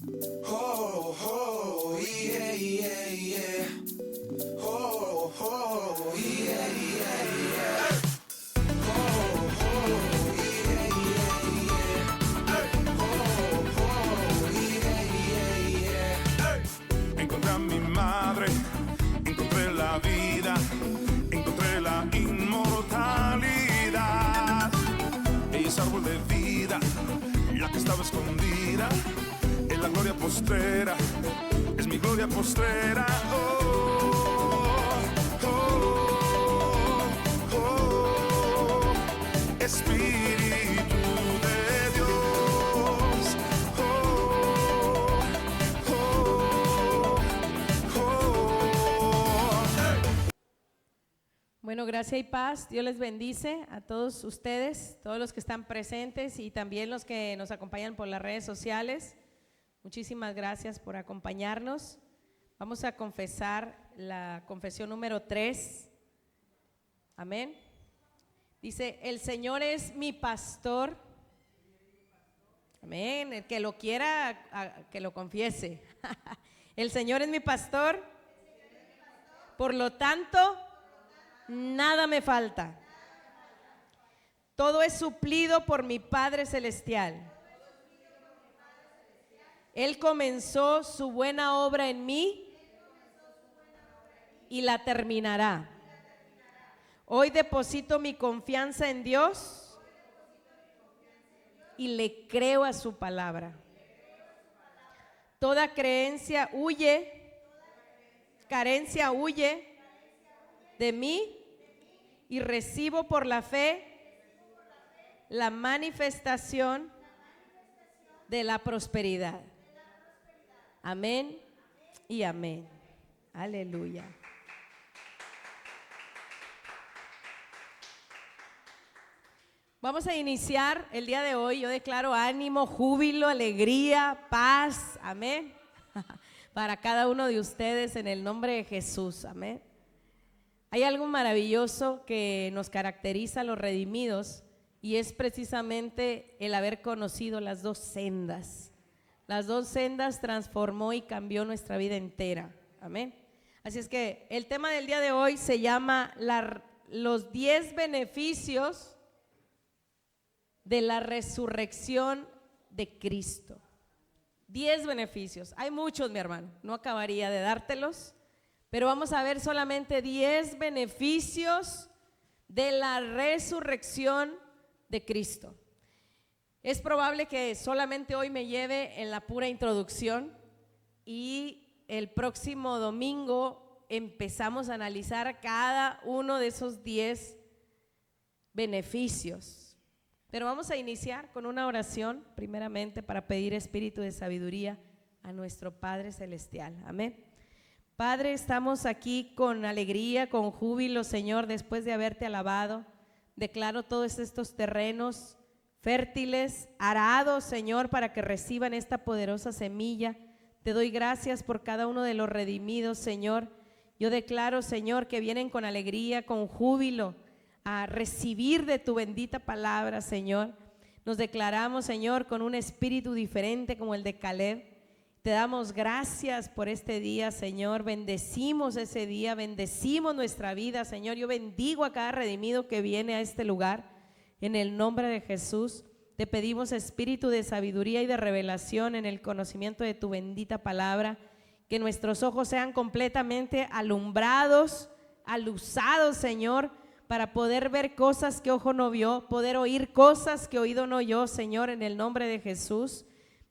Oh, oh, yeah, yeah, yeah. Oh, oh, yeah, yeah, yeah. Oh, oh, yeah, yeah, yeah. Oh, oh, yeah, yeah, yeah. Encontré a mi madre, encontré la vida, encontré la inmortalidad. Ella es árbol de vida, la que estaba escondida en la gloria postrera, es mi gloria postrera. Oh, oh, oh, Espíritu de Dios. Oh, oh, oh. Bueno, gracia y paz, Dios les bendice a todos ustedes, todos los que están presentes y también los que nos acompañan por las redes sociales. Muchísimas gracias por acompañarnos. Vamos a confesar la confesión número 3. Amén. Dice, el Señor es mi pastor. Amén. El que lo quiera, que lo confiese. El Señor es mi pastor. Por lo tanto, nada me falta. Todo es suplido por mi Padre Celestial. Él comenzó su buena obra en mí y la terminará. Hoy deposito mi confianza en Dios y le creo a su palabra. Toda creencia huye, carencia huye de mí y recibo por la fe la manifestación de la prosperidad. Amén y amén. Aleluya. Vamos a iniciar el día de hoy. Yo declaro ánimo, júbilo, alegría, paz. Amén. Para cada uno de ustedes en el nombre de Jesús. Amén. Hay algo maravilloso que nos caracteriza a los redimidos y es precisamente el haber conocido las dos sendas. Las dos sendas transformó y cambió nuestra vida entera. Amén. Así es que el tema del día de hoy se llama los 10 beneficios de la resurrección de Cristo. 10 beneficios. Hay muchos, mi hermano. No acabaría de dártelos, pero vamos a ver solamente 10 beneficios de la resurrección de Cristo. Es probable que solamente hoy me lleve en la pura introducción y el próximo domingo empezamos a analizar cada uno de esos 10 beneficios. Pero vamos a iniciar con una oración primeramente para pedir espíritu de sabiduría a nuestro Padre Celestial. Amén. Padre, estamos aquí con alegría, con júbilo, Señor, después de haberte alabado. Declaro todos estos terrenos fértiles, arados, Señor, para que reciban esta poderosa semilla. Te doy gracias por cada uno de los redimidos, Señor. Yo declaro, Señor, que vienen con alegría, con júbilo, a recibir de tu bendita palabra, Señor. Nos declaramos, Señor, con un espíritu diferente como el de Caleb. Te damos gracias por este día, Señor. Bendecimos ese día, bendecimos nuestra vida, Señor. Yo bendigo a cada redimido que viene a este lugar. En el nombre de Jesús, te pedimos espíritu de sabiduría y de revelación en el conocimiento de tu bendita palabra, que nuestros ojos sean completamente alumbrados, aluzados, Señor, para poder ver cosas que ojo no vio, poder oír cosas que oído no oyó, Señor, en el nombre de Jesús.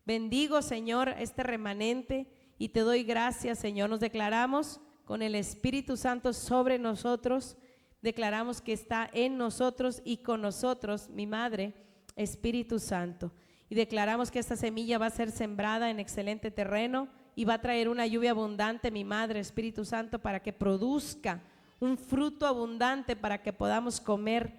Bendigo, Señor, este remanente y te doy gracias, Señor. Nos declaramos con el Espíritu Santo sobre nosotros. Declaramos que está en nosotros y con nosotros, mi Madre, Espíritu Santo. Y declaramos que esta semilla va a ser sembrada en excelente terreno y va a traer una lluvia abundante, mi Madre, Espíritu Santo, para que produzca un fruto abundante, para que podamos comer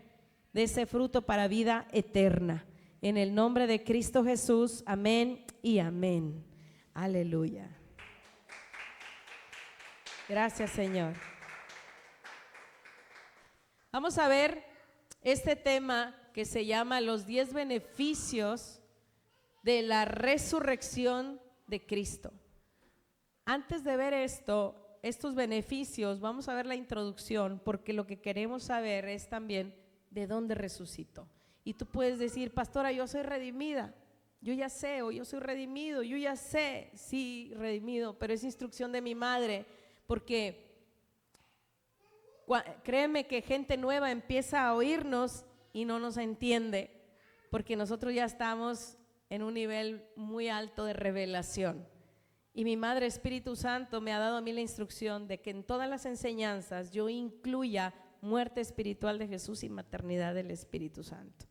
de ese fruto para vida eterna. En el nombre de Cristo Jesús, amén y amén. Aleluya. Gracias, Señor. Vamos a ver este tema que se llama los 10 beneficios de la resurrección de Cristo. Antes de ver estos beneficios, vamos a ver la introducción, porque lo que queremos saber es también de dónde resucitó. Y tú puedes decir, pastora, yo soy redimida, yo ya sé, o yo soy redimido, yo ya sé, sí, redimido, pero es instrucción de mi madre, porque créeme que gente nueva empieza a oírnos y no nos entiende, porque nosotros ya estamos en un nivel muy alto de revelación. Y mi Madre Espíritu Santo me ha dado a mí la instrucción de que en todas las enseñanzas yo incluya muerte espiritual de Jesús y maternidad del Espíritu Santo.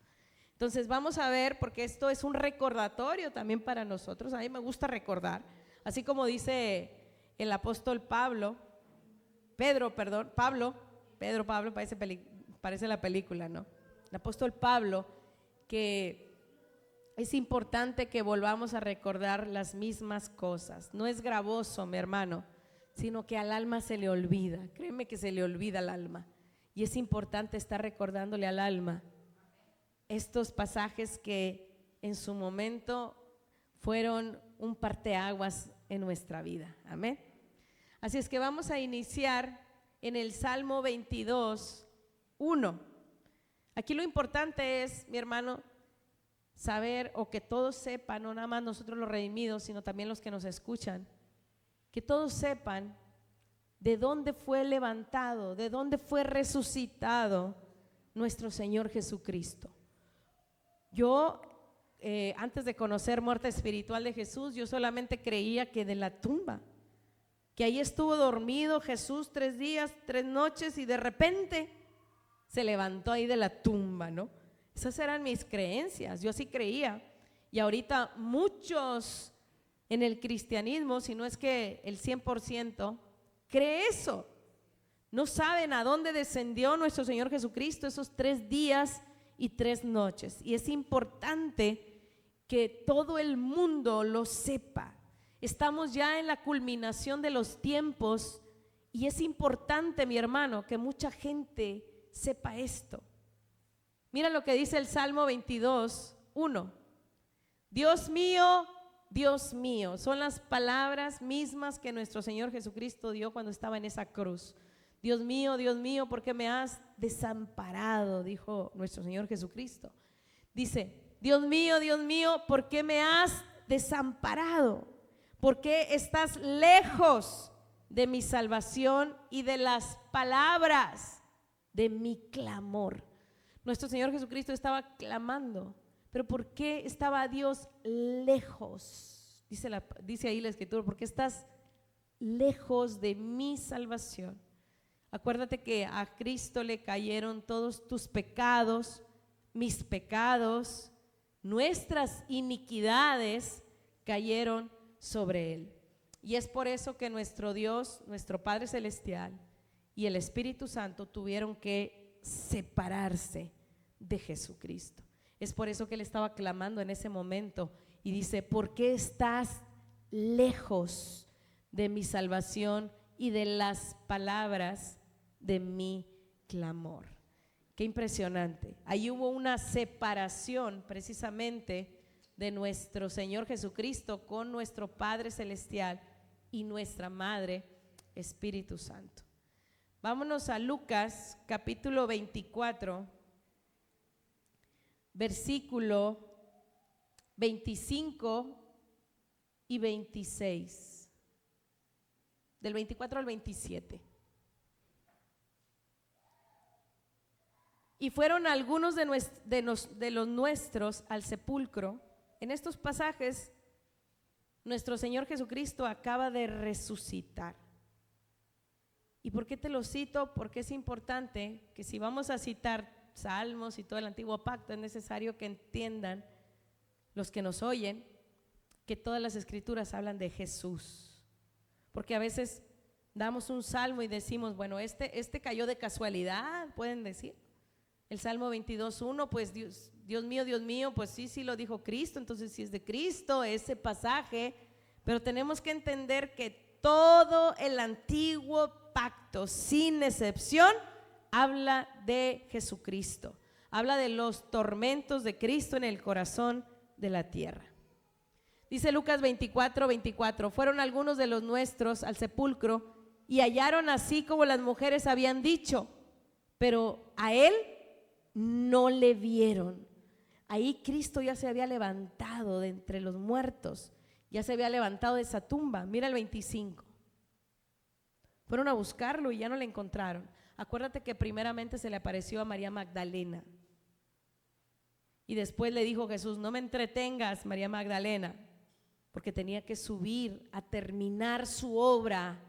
Entonces vamos a ver, porque esto es un recordatorio también para nosotros. A mí me gusta recordar, así como dice el apóstol Pablo, parece la película, ¿no? El apóstol Pablo, que es importante que volvamos a recordar las mismas cosas. No es gravoso, mi hermano, sino que al alma se le olvida. Créeme que se le olvida al alma. Y es importante estar recordándole al alma estos pasajes que en su momento fueron un parteaguas en nuestra vida. Amén. Así es que vamos a iniciar en el Salmo 22, 1. Aquí lo importante es, mi hermano, saber, o que todos sepan, no nada más nosotros los redimidos, sino también los que nos escuchan, que todos sepan de dónde fue levantado, de dónde fue resucitado nuestro Señor Jesucristo. Yo, antes de conocer muerte espiritual de Jesús, yo solamente creía que de la tumba, que ahí estuvo dormido Jesús 3 días, 3 noches y de repente se levantó ahí de la tumba, ¿no? Esas eran mis creencias, yo así creía. Y ahorita muchos en el cristianismo, si no es que el 100%, cree eso. No saben a dónde descendió nuestro Señor Jesucristo esos 3 días y 3 noches. Y es importante que todo el mundo lo sepa. Estamos ya en la culminación de los tiempos y es importante, mi hermano, que mucha gente sepa esto. Mira lo que dice el Salmo 22, 1. Dios mío, son las palabras mismas que nuestro Señor Jesucristo dio cuando estaba en esa cruz. Dios mío, ¿por qué me has desamparado?, dijo nuestro Señor Jesucristo. Dice, Dios mío, ¿por qué me has desamparado? ¿Por qué estás lejos de mi salvación y de las palabras de mi clamor? Nuestro Señor Jesucristo estaba clamando, pero ¿por qué estaba Dios lejos? Dice ahí la Escritura, ¿por qué estás lejos de mi salvación? Acuérdate que a Cristo le cayeron todos tus pecados, mis pecados, nuestras iniquidades cayeron sobre Él. Y es por eso que nuestro Dios, nuestro Padre Celestial y el Espíritu Santo tuvieron que separarse de Jesucristo. Es por eso que Él estaba clamando en ese momento y dice, ¿por qué estás lejos de mi salvación y de las palabras de mi clamor? Qué impresionante. Ahí hubo una separación precisamente de nuestro Señor Jesucristo con nuestro Padre Celestial y nuestra Madre Espíritu Santo. Vámonos a Lucas capítulo 24, versículo 25 y 26, del 24 al 27. Y fueron algunos de los nuestros al sepulcro. En estos pasajes, nuestro Señor Jesucristo acaba de resucitar. ¿Y por qué te lo cito? Porque es importante que si vamos a citar salmos y todo el antiguo pacto, es necesario que entiendan los que nos oyen que todas las escrituras hablan de Jesús. Porque a veces damos un salmo y decimos, bueno, este cayó de casualidad, pueden decir. El Salmo 22:1, pues Dios mío, pues sí lo dijo Cristo, entonces si es de Cristo ese pasaje, pero tenemos que entender que todo el antiguo pacto, sin excepción, habla de Dice Lucas 24:24, fueron algunos de los nuestros al sepulcro y hallaron así como las mujeres habían dicho, pero a él no le vieron. Ahí Cristo ya se había levantado de entre los muertos, ya se había levantado de esa tumba. Mira el 25. Fueron a buscarlo y ya no le encontraron. Acuérdate que primeramente se le apareció a María Magdalena y después le dijo Jesús, no me entretengas, María Magdalena, porque tenía que subir a terminar su obra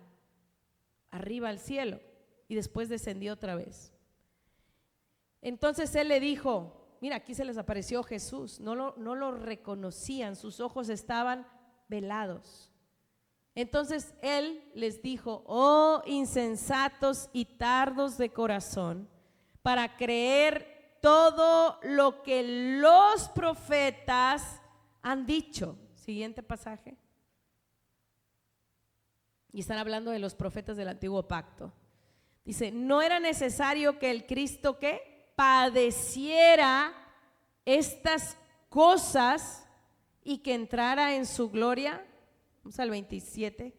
arriba al cielo, y después descendió otra vez. Entonces él le dijo, mira, aquí se les apareció Jesús, no lo reconocían, sus ojos estaban velados. Entonces él les dijo, oh insensatos y tardos de corazón, para creer todo lo que los profetas han dicho. Siguiente pasaje. Y están hablando de los profetas del antiguo pacto. Dice, no era necesario que el Cristo que padeciera estas cosas y que entrara en su gloria. Vamos al 27.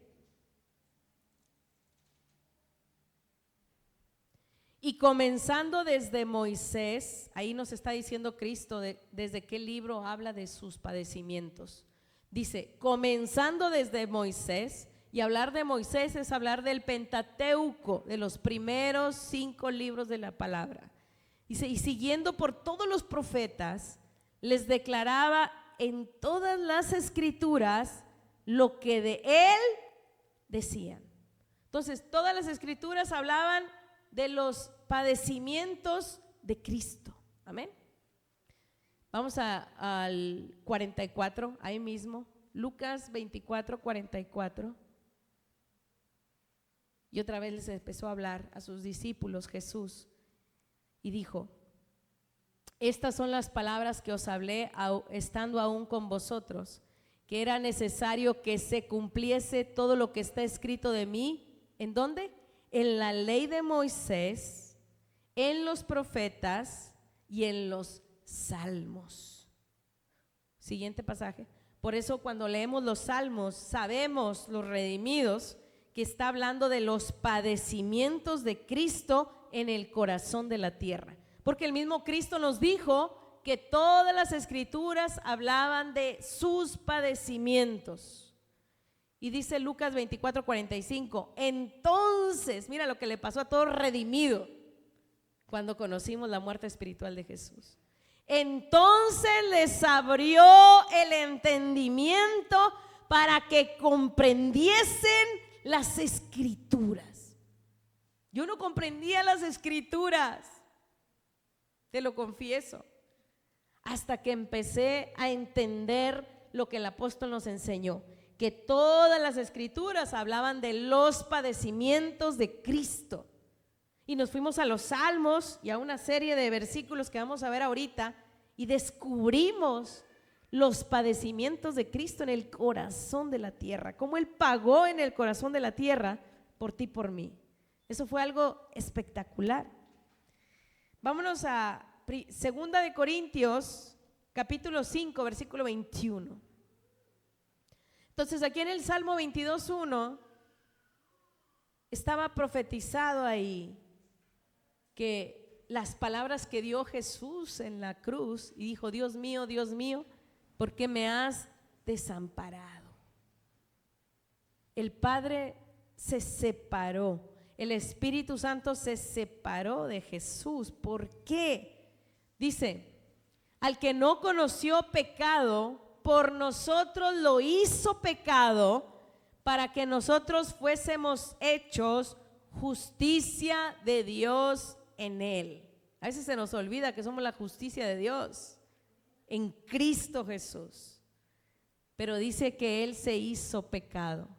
Y comenzando desde Moisés, ahí nos está diciendo Cristo desde qué libro habla de sus padecimientos. Dice, comenzando desde Moisés, y hablar de Moisés es hablar del Pentateuco, de los primeros 5 libros de la palabra. Dice, y siguiendo por todos los profetas, les declaraba en todas las escrituras lo que de él decían. Entonces, todas las escrituras hablaban de los padecimientos de Cristo. Amén. Vamos al 44, ahí mismo, Lucas 24:44. Y otra vez les empezó a hablar a sus discípulos Jesús y dijo, estas son las palabras que os hablé estando aún con vosotros, que era necesario que se cumpliese todo lo que está escrito de mí. ¿En dónde? En la ley de Moisés, en los profetas y en los salmos. Siguiente pasaje. Por eso cuando leemos los salmos, sabemos los redimidos que está hablando de los padecimientos de Cristo en el corazón de la tierra. Porque el mismo Cristo nos dijo que todas las escrituras hablaban de sus padecimientos. Y dice Lucas 24:45, entonces, mira lo que le pasó a todo redimido cuando conocimos la muerte espiritual de Jesús. Entonces les abrió el entendimiento para que comprendiesen las escrituras. Yo no comprendía las escrituras, te lo confieso, hasta que empecé a entender lo que el apóstol nos enseñó, que todas las escrituras hablaban de los padecimientos de Cristo. Y nos fuimos a los salmos y a una serie de versículos que vamos a ver ahorita y descubrimos los padecimientos de Cristo en el corazón de la tierra, cómo Él pagó en el corazón de la tierra por ti y por mí. Eso fue algo espectacular. Vámonos a 2 de Corintios capítulo 5 versículo 21. Entonces aquí en el Salmo 22:1 estaba profetizado ahí que las palabras que dio Jesús en la cruz y dijo, Dios mío, ¿por qué me has desamparado? El Padre se separó, el Espíritu Santo se separó de Jesús. ¿Por qué? Dice, al que no conoció pecado, por nosotros lo hizo pecado, para que nosotros fuésemos hechos justicia de Dios en él. A veces se nos olvida que somos la justicia de Dios en Cristo Jesús, pero dice que Él se hizo pecado.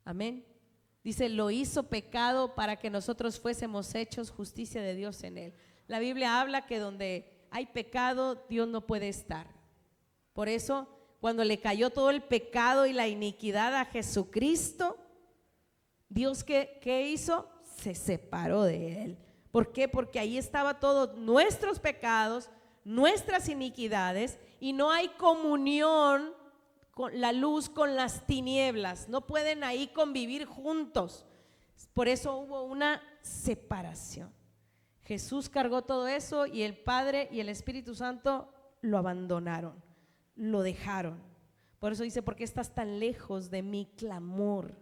Amén. Dice, lo hizo pecado para que nosotros fuésemos hechos justicia de Dios en Él. La Biblia habla que donde hay pecado, Dios no puede estar. Por eso, cuando le cayó todo el pecado y la iniquidad a Jesucristo, Dios ¿qué hizo? Se separó de Él. ¿Por qué? Porque ahí estaba todos nuestros pecados, nuestras iniquidades, y no hay comunión la luz con las tinieblas, no pueden ahí convivir juntos. Por eso hubo una separación. Jesús cargó todo eso y el Padre y el Espíritu Santo lo abandonaron, lo dejaron. Por eso dice, ¿por qué estás tan lejos de mi clamor?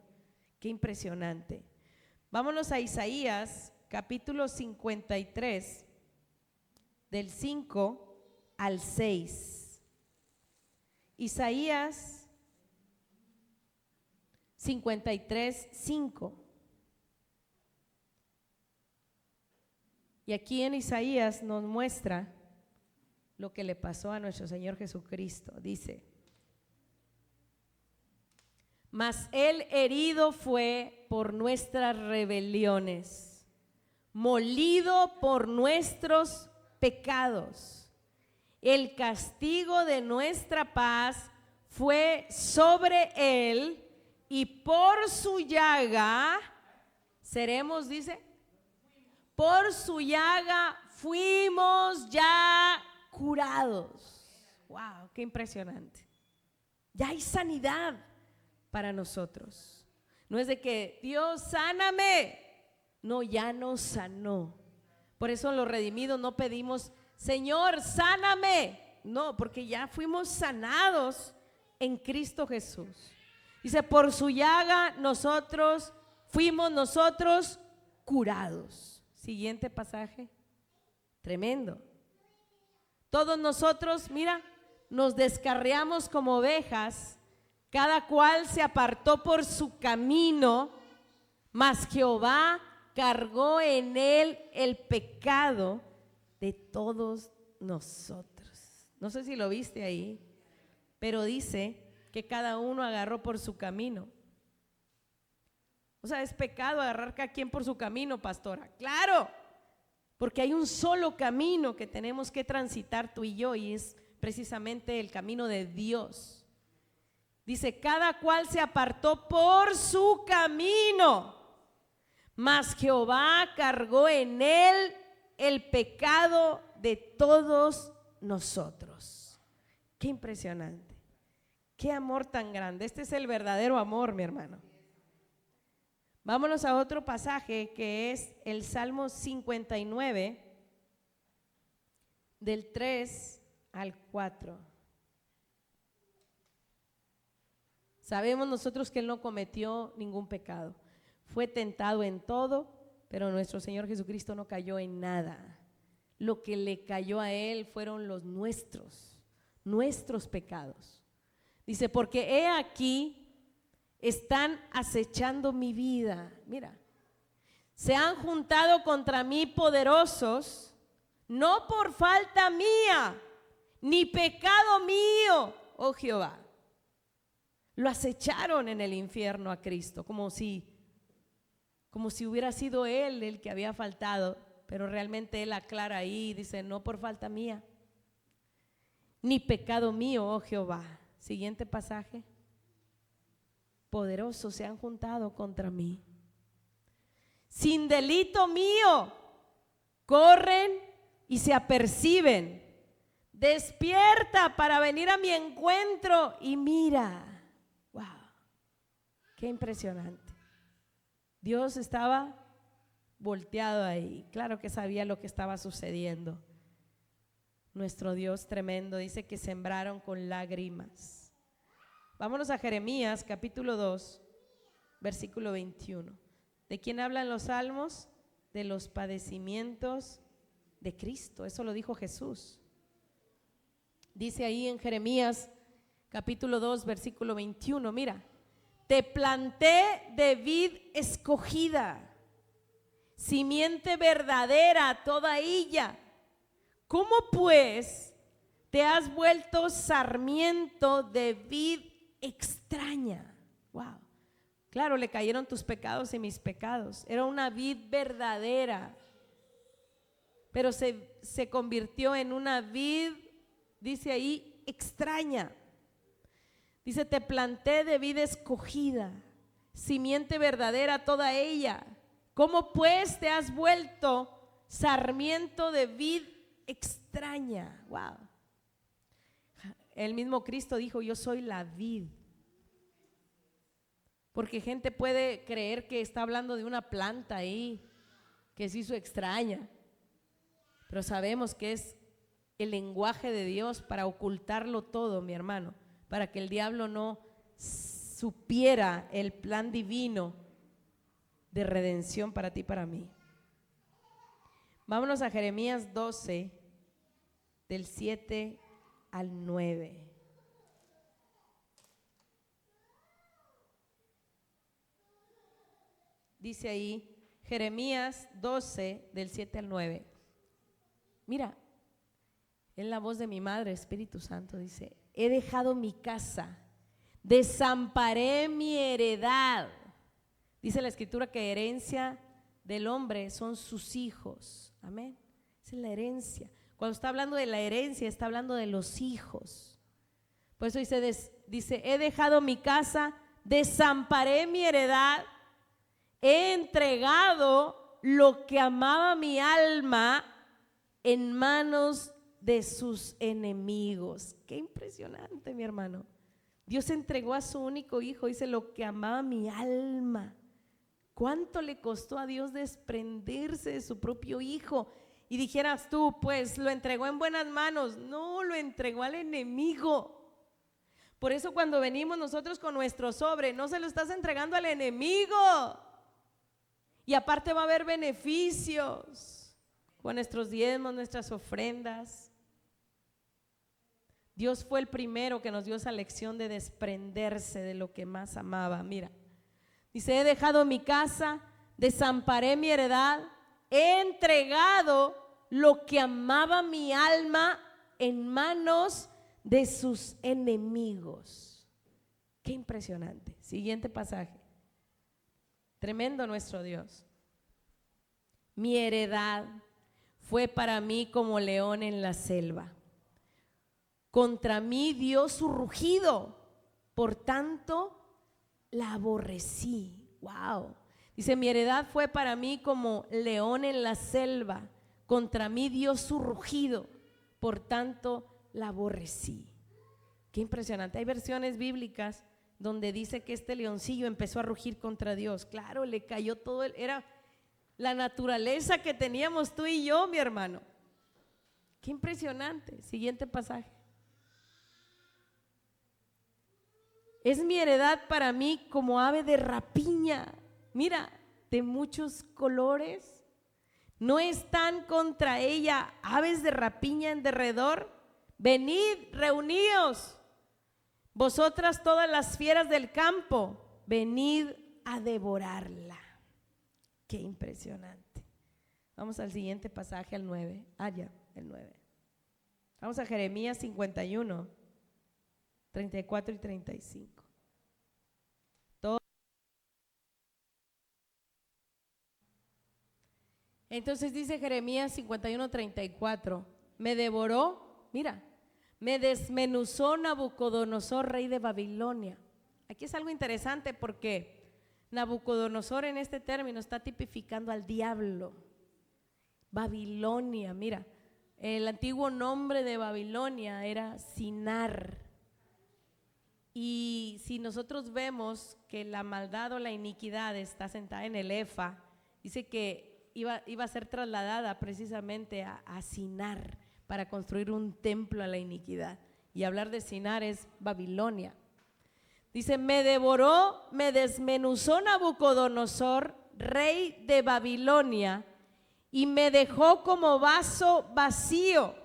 Qué impresionante. Vámonos a Isaías capítulo 53, del 5 al 6. Isaías 53, 5. Y aquí en Isaías nos muestra lo que le pasó a nuestro Señor Jesucristo. Dice: mas Él herido fue por nuestras rebeliones, molido por nuestros pecados. El castigo de nuestra paz fue sobre Él, y por su llaga seremos, dice, por su llaga fuimos ya curados. Wow, qué impresionante. Ya hay sanidad para nosotros. No es de que Dios sáname, no, ya nos sanó. Por eso los redimidos no pedimos Señor sáname, no, porque ya fuimos sanados en Cristo Jesús. Dice, por su llaga fuimos nosotros curados. Siguiente pasaje, tremendo. Todos nosotros, mira, nos descarriamos como ovejas, cada cual se apartó por su camino, mas Jehová cargó en él el pecado de todos nosotros. No sé si lo viste ahí, pero dice que cada uno agarró por su camino. O sea, es pecado agarrar cada quien por su camino, pastora. Claro, porque hay un solo camino que tenemos que transitar tú y yo, y es precisamente el camino de Dios. Dice, cada cual se apartó por su camino, mas Jehová cargó en él el pecado de todos nosotros. Qué impresionante, qué amor tan grande. Este es el verdadero amor, mi hermano. Vámonos a otro pasaje que es el Salmo 59, del 3 al 4. Sabemos nosotros que Él no cometió ningún pecado. Fue tentado en todo, pero nuestro Señor Jesucristo no cayó en nada. Lo que le cayó a Él fueron los nuestros pecados. Dice, porque he aquí, están acechando mi vida. Mira, se han juntado contra mí poderosos, no por falta mía, ni pecado mío, oh Jehová. Lo acecharon en el infierno a Cristo, como si hubiera sido Él el que había faltado, pero realmente Él aclara ahí, dice, no por falta mía, ni pecado mío, oh Jehová. Siguiente pasaje. Poderosos se han juntado contra mí. Sin delito mío, corren y se aperciben. Despierta para venir a mi encuentro y mira. Wow, qué impresionante. Dios estaba volteado ahí. Claro que sabía lo que estaba sucediendo. Nuestro Dios tremendo, dice que sembraron con lágrimas. Vámonos a Jeremías capítulo 2, versículo 21. ¿De quién hablan los salmos? De los padecimientos de Cristo. Eso lo dijo Jesús. Dice ahí en Jeremías capítulo 2, versículo 21, mira, te planté de vid escogida, simiente verdadera toda ella. ¿Cómo pues te has vuelto sarmiento de vid extraña? Wow. Claro, le cayeron tus pecados y mis pecados. Era una vid verdadera, pero se convirtió en una vid, dice ahí, extraña. Dice, te planté de vid escogida, simiente verdadera toda ella. ¿Cómo pues te has vuelto sarmiento de vid extraña? Wow. el mismo Cristo dijo, yo soy la vid. Porque gente puede creer que está hablando de una planta ahí, que se hizo extraña. Pero sabemos que es el lenguaje de Dios para ocultarlo todo, mi hermano, para que el diablo no supiera el plan divino de redención para ti y para mí. Vámonos a Jeremías 12, del 7 al 9. Dice ahí, Jeremías 12, del 7 al 9. Mira, es la voz de mi madre, Espíritu Santo, dice, he dejado mi casa, desamparé mi heredad. Dice la Escritura que herencia del hombre son sus hijos. Amén. Esa es la herencia. Cuando está hablando de la herencia, está hablando de los hijos. Por eso dice, he dejado mi casa, desamparé mi heredad, he entregado lo que amaba mi alma en manos de sus enemigos. Qué impresionante, mi hermano. Dios entregó a su único hijo, dice, lo que amaba mi alma. ¿Cuánto le costó a Dios desprenderse de su propio hijo? Y dijeras tú, pues lo entregó en buenas manos. No, lo entregó al enemigo. Por eso cuando venimos nosotros con nuestro sobre, no se lo estás entregando al enemigo. Y aparte va a haber beneficios con nuestros diezmos, nuestras ofrendas. Dios fue el primero que nos dio esa lección de desprenderse de lo que más amaba. Mira, dice, he dejado mi casa, desamparé mi heredad, he entregado lo que amaba mi alma en manos de sus enemigos. Qué impresionante. Siguiente pasaje. Tremendo nuestro Dios. Mi heredad fue para mí como león en la selva. Contra mí dio su rugido, por tanto la aborrecí. Wow. Dice, mi heredad fue para mí como león en la selva. Contra mí dio su rugido, por tanto la aborrecí. Qué impresionante. Hay versiones bíblicas donde dice que este leoncillo empezó a rugir contra Dios. Claro, le cayó todo, era la naturaleza que teníamos tú y yo, mi hermano. Qué impresionante. Siguiente pasaje. Es mi heredad para mí como ave de rapiña. Mira, de muchos colores. ¿No están contra ella aves de rapiña en derredor? Venid, reuníos, vosotras todas las fieras del campo, venid a devorarla. Qué impresionante. Vamos al siguiente pasaje, al 9. Ya, el 9. Vamos a Jeremías 51, 34 y 35. Entonces dice Jeremías 51, 34, me devoró, mira, me desmenuzó Nabucodonosor, rey de Babilonia. Aquí es algo interesante porque Nabucodonosor en este término está tipificando al diablo. Babilonia, mira, el antiguo nombre de Babilonia era Sinar. Y si nosotros vemos que la maldad o la iniquidad está sentada en el Efa, dice que iba a ser trasladada precisamente a Sinar para construir un templo a la iniquidad. Y hablar de Sinar es Babilonia. Dice, me devoró, me desmenuzó Nabucodonosor, rey de Babilonia, y me dejó como vaso vacío,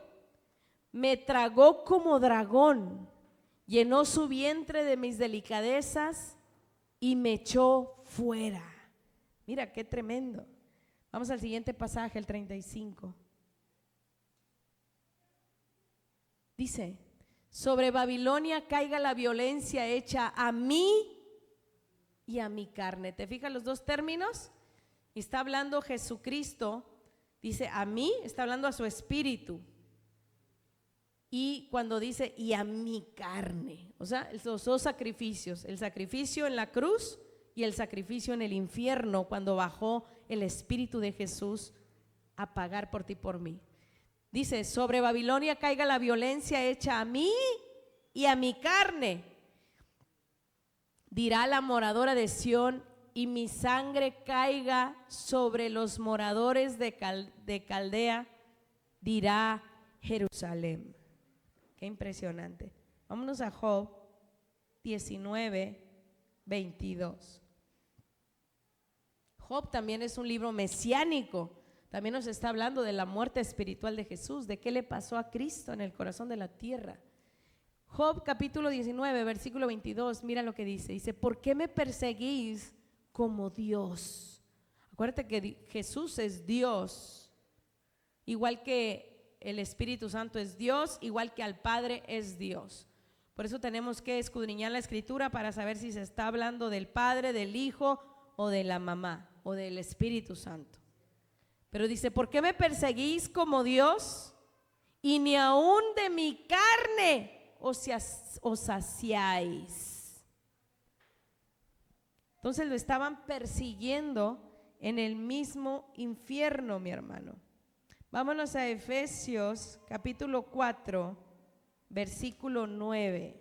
me tragó como dragón, llenó su vientre de mis delicadezas y me echó fuera. Mira qué tremendo. Vamos al siguiente pasaje, el 35. Dice, sobre Babilonia caiga la violencia hecha a mí y a mi carne. ¿Te fijas los dos términos? Está hablando Jesucristo, dice a mí, está hablando a su espíritu. Y cuando dice y a mi carne, o sea, los dos sacrificios, el sacrificio en la cruz y el sacrificio en el infierno, cuando bajó el Espíritu de Jesús a pagar por ti y por mí. Dice, sobre Babilonia caiga la violencia hecha a mí y a mi carne, dirá la moradora de Sión, y mi sangre caiga sobre los moradores de Caldea, dirá Jerusalén. Qué impresionante. Vámonos a Job 19:22. Job también es un libro mesiánico. También nos está hablando de la muerte espiritual de Jesús, de qué le pasó a Cristo en el corazón de la tierra. Job capítulo 19, versículo 22, mira lo que dice. Dice, ¿por qué me perseguís como Dios? Acuérdate que Jesús es Dios, igual que el Espíritu Santo es Dios, igual que al Padre es Dios. Por eso tenemos que escudriñar la Escritura para saber si se está hablando del Padre, del Hijo o de la mamá o del Espíritu Santo. Pero dice, ¿por qué me perseguís como Dios? Y ni aún de mi carne os saciáis. Entonces lo estaban persiguiendo en el mismo infierno, mi hermano. Vámonos a Efesios capítulo 4, versículo 9.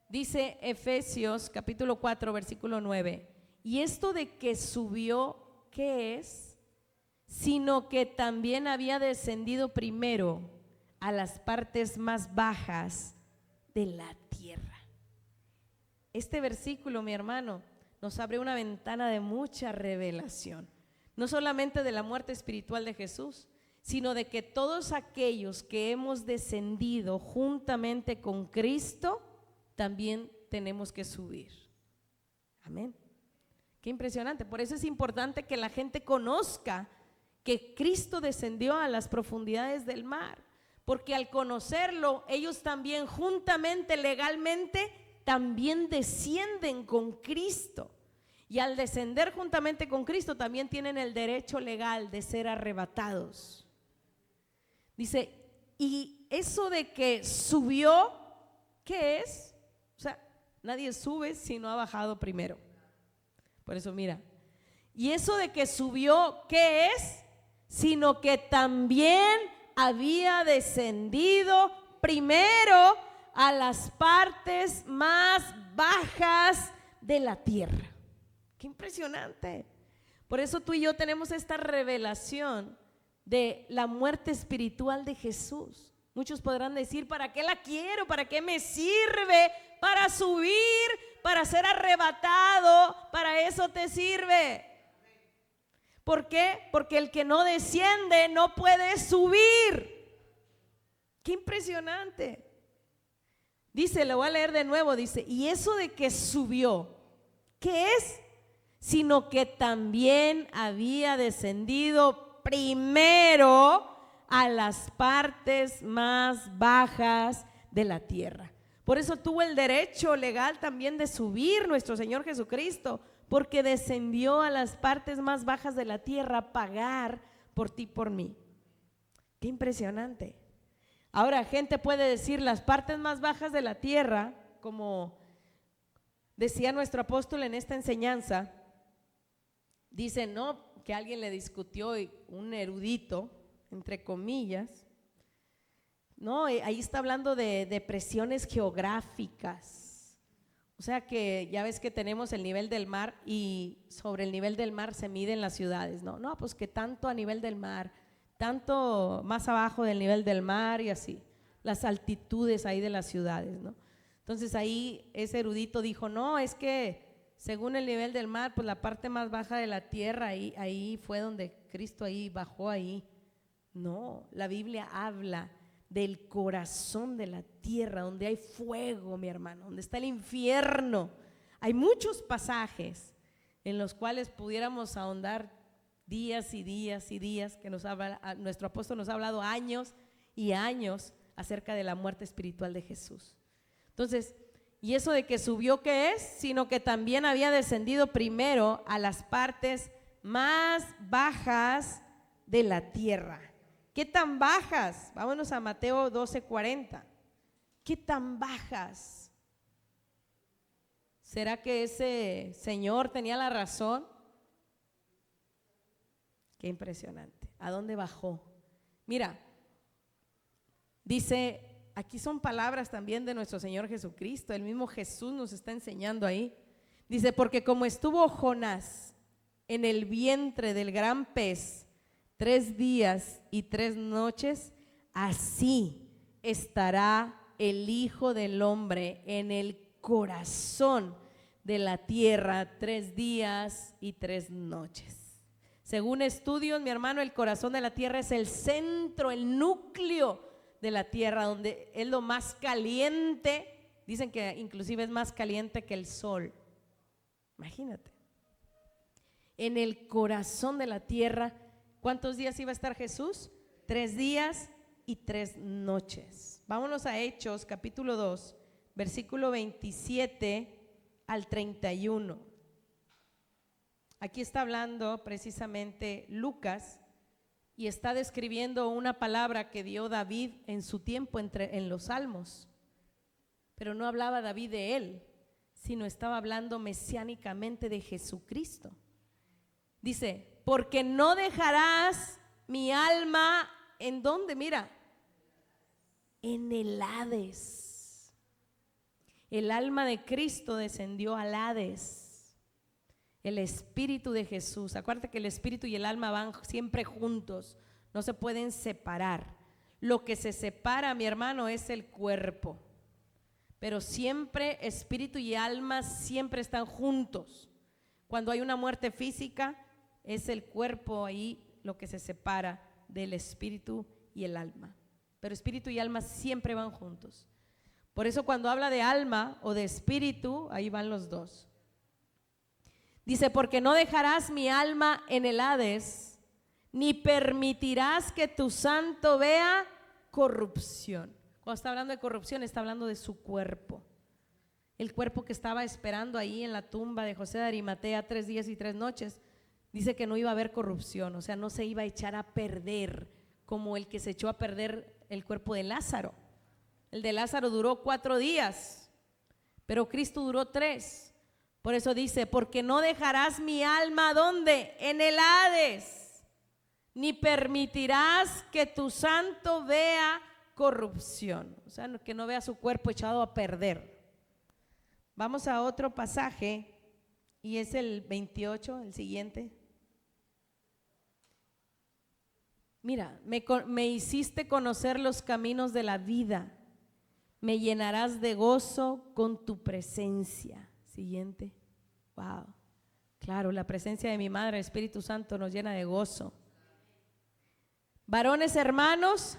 Dice Efesios capítulo 4, versículo 9, y esto de que subió, ¿qué es? Sino que también había descendido primero a las partes más bajas de la tierra. Este versículo, mi hermano, nos abre una ventana de mucha revelación, no solamente de la muerte espiritual de Jesús, sino de que todos aquellos que hemos descendido juntamente con Cristo, también tenemos que subir. Amén. Qué impresionante. Por eso es importante que la gente conozca que Cristo descendió a las profundidades del mar, porque al conocerlo, ellos también juntamente, legalmente, también descienden con Cristo. Y al descender juntamente con Cristo, también tienen el derecho legal de ser arrebatados. Dice, y eso de que subió, ¿qué es? O sea, nadie sube si no ha bajado primero. Por eso mira, y eso de que subió, ¿qué es? Sino que también había descendido primero a las partes más bajas de la tierra. Qué impresionante. Por eso tú y yo tenemos esta revelación de la muerte espiritual de Jesús. Muchos podrán decir, ¿para qué la quiero? ¿Para qué me sirve? Para subir, para ser arrebatado, para eso te sirve. ¿Por qué? Porque el que no desciende no puede subir. Qué impresionante. Dice, lo voy a leer de nuevo, dice, y eso de que subió, ¿qué es? Sino que también había descendido primero a las partes más bajas de la tierra. Por eso tuvo el derecho legal también de subir nuestro Señor Jesucristo, porque descendió a las partes más bajas de la tierra a pagar por ti, por mí. Qué impresionante. Ahora, gente puede decir las partes más bajas de la tierra, como decía nuestro apóstol en esta enseñanza, dice, no, que alguien le discutió, un erudito, entre comillas, no, ahí está hablando de depresiones geográficas. O sea que ya ves que tenemos el nivel del mar y sobre el nivel del mar se miden las ciudades. No, pues que tanto a nivel del mar, tanto más abajo del nivel del mar y así, las altitudes ahí de las ciudades, ¿no? Entonces ahí ese erudito dijo, no, es que según el nivel del mar, pues la parte más baja de la tierra, ahí fue donde Cristo ahí bajó ahí. No, la Biblia habla del corazón de la tierra, donde hay fuego, mi hermano, donde está el infierno. Hay muchos pasajes en los cuales pudiéramos ahondar días y días y días, que nuestro apóstol nos ha hablado años y años acerca de la muerte espiritual de Jesús. Entonces, y eso de que subió, ¿qué es? Sino que también había descendido primero a las partes más bajas de la tierra. ¿Qué tan bajas? Vámonos a Mateo 12:40. ¿Qué tan bajas? ¿Será que ese señor tenía la razón? Qué impresionante. ¿A dónde bajó? Mira, dice, aquí son palabras también de nuestro Señor Jesucristo. El mismo Jesús nos está enseñando ahí. Dice, porque como estuvo Jonás en el vientre del gran pez 3 días y 3 noches, así estará el Hijo del Hombre en el corazón de la tierra 3 días y 3 noches. Según estudios, mi hermano, el corazón de la tierra es el centro, el núcleo de la tierra, donde es lo más caliente. Dicen que inclusive es más caliente que el sol. Imagínate. En el corazón de la tierra, ¿cuántos días iba a estar Jesús? 3 días y 3 noches. Vámonos a Hechos, capítulo 2, versículo 27 al 31. Aquí está hablando precisamente Lucas y está describiendo una palabra que dio David en su tiempo en los salmos, pero no hablaba David de él, sino estaba hablando mesiánicamente de Jesucristo. Dice, porque no dejarás mi alma, ¿en dónde? Mira, en el Hades. El alma de Cristo descendió al Hades. El Espíritu de Jesús, acuérdate que el Espíritu y el alma van siempre juntos, no se pueden separar. Lo que se separa, mi hermano, es el cuerpo, pero siempre Espíritu y alma siempre están juntos. Cuando hay una muerte física, es el cuerpo ahí lo que se separa del Espíritu y el alma, pero Espíritu y alma siempre van juntos. Por eso cuando habla de alma o de espíritu, ahí van los dos. Dice, porque no dejarás mi alma en el Hades, ni permitirás que tu santo vea corrupción. Cuando está hablando de corrupción, está hablando de su cuerpo. El cuerpo que estaba esperando ahí en la tumba de José de Arimatea 3 días y 3 noches, dice que no iba a haber corrupción, o sea, no se iba a echar a perder como el que se echó a perder el cuerpo de Lázaro. El de Lázaro duró 4 días, pero Cristo duró 3. Por eso dice, porque no dejarás mi alma, ¿dónde? En el Hades, ni permitirás que tu santo vea corrupción, o sea, que no vea su cuerpo echado a perder. Vamos a otro pasaje y es el 28, el siguiente. Mira, me hiciste conocer los caminos de la vida, me llenarás de gozo con tu presencia. Siguiente. Wow. Claro, la presencia de mi Madre, Espíritu Santo, nos llena de gozo. Varones hermanos,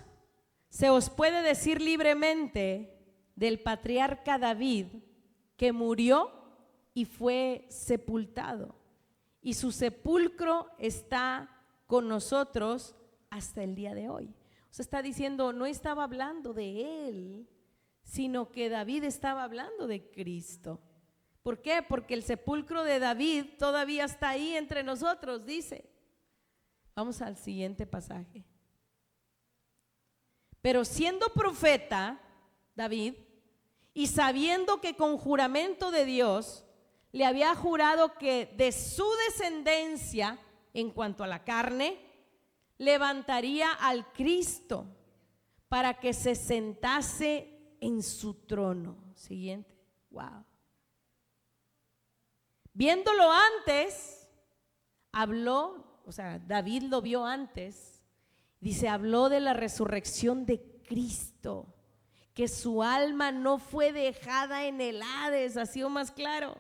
se os puede decir libremente del patriarca David que murió y fue sepultado, y su sepulcro está con nosotros hasta el día de hoy. O sea, está diciendo, no estaba hablando de él, sino que David estaba hablando de Cristo. ¿Por qué? Porque el sepulcro de David todavía está ahí entre nosotros, dice. Vamos al siguiente pasaje. Pero siendo profeta, David, y sabiendo que con juramento de Dios le había jurado que de su descendencia, en cuanto a la carne, levantaría al Cristo para que se sentase en su trono. Siguiente. Wow. Viéndolo antes, habló, o sea, David lo vio antes, dice, habló de la resurrección de Cristo, que su alma no fue dejada en el Hades, así o más claro,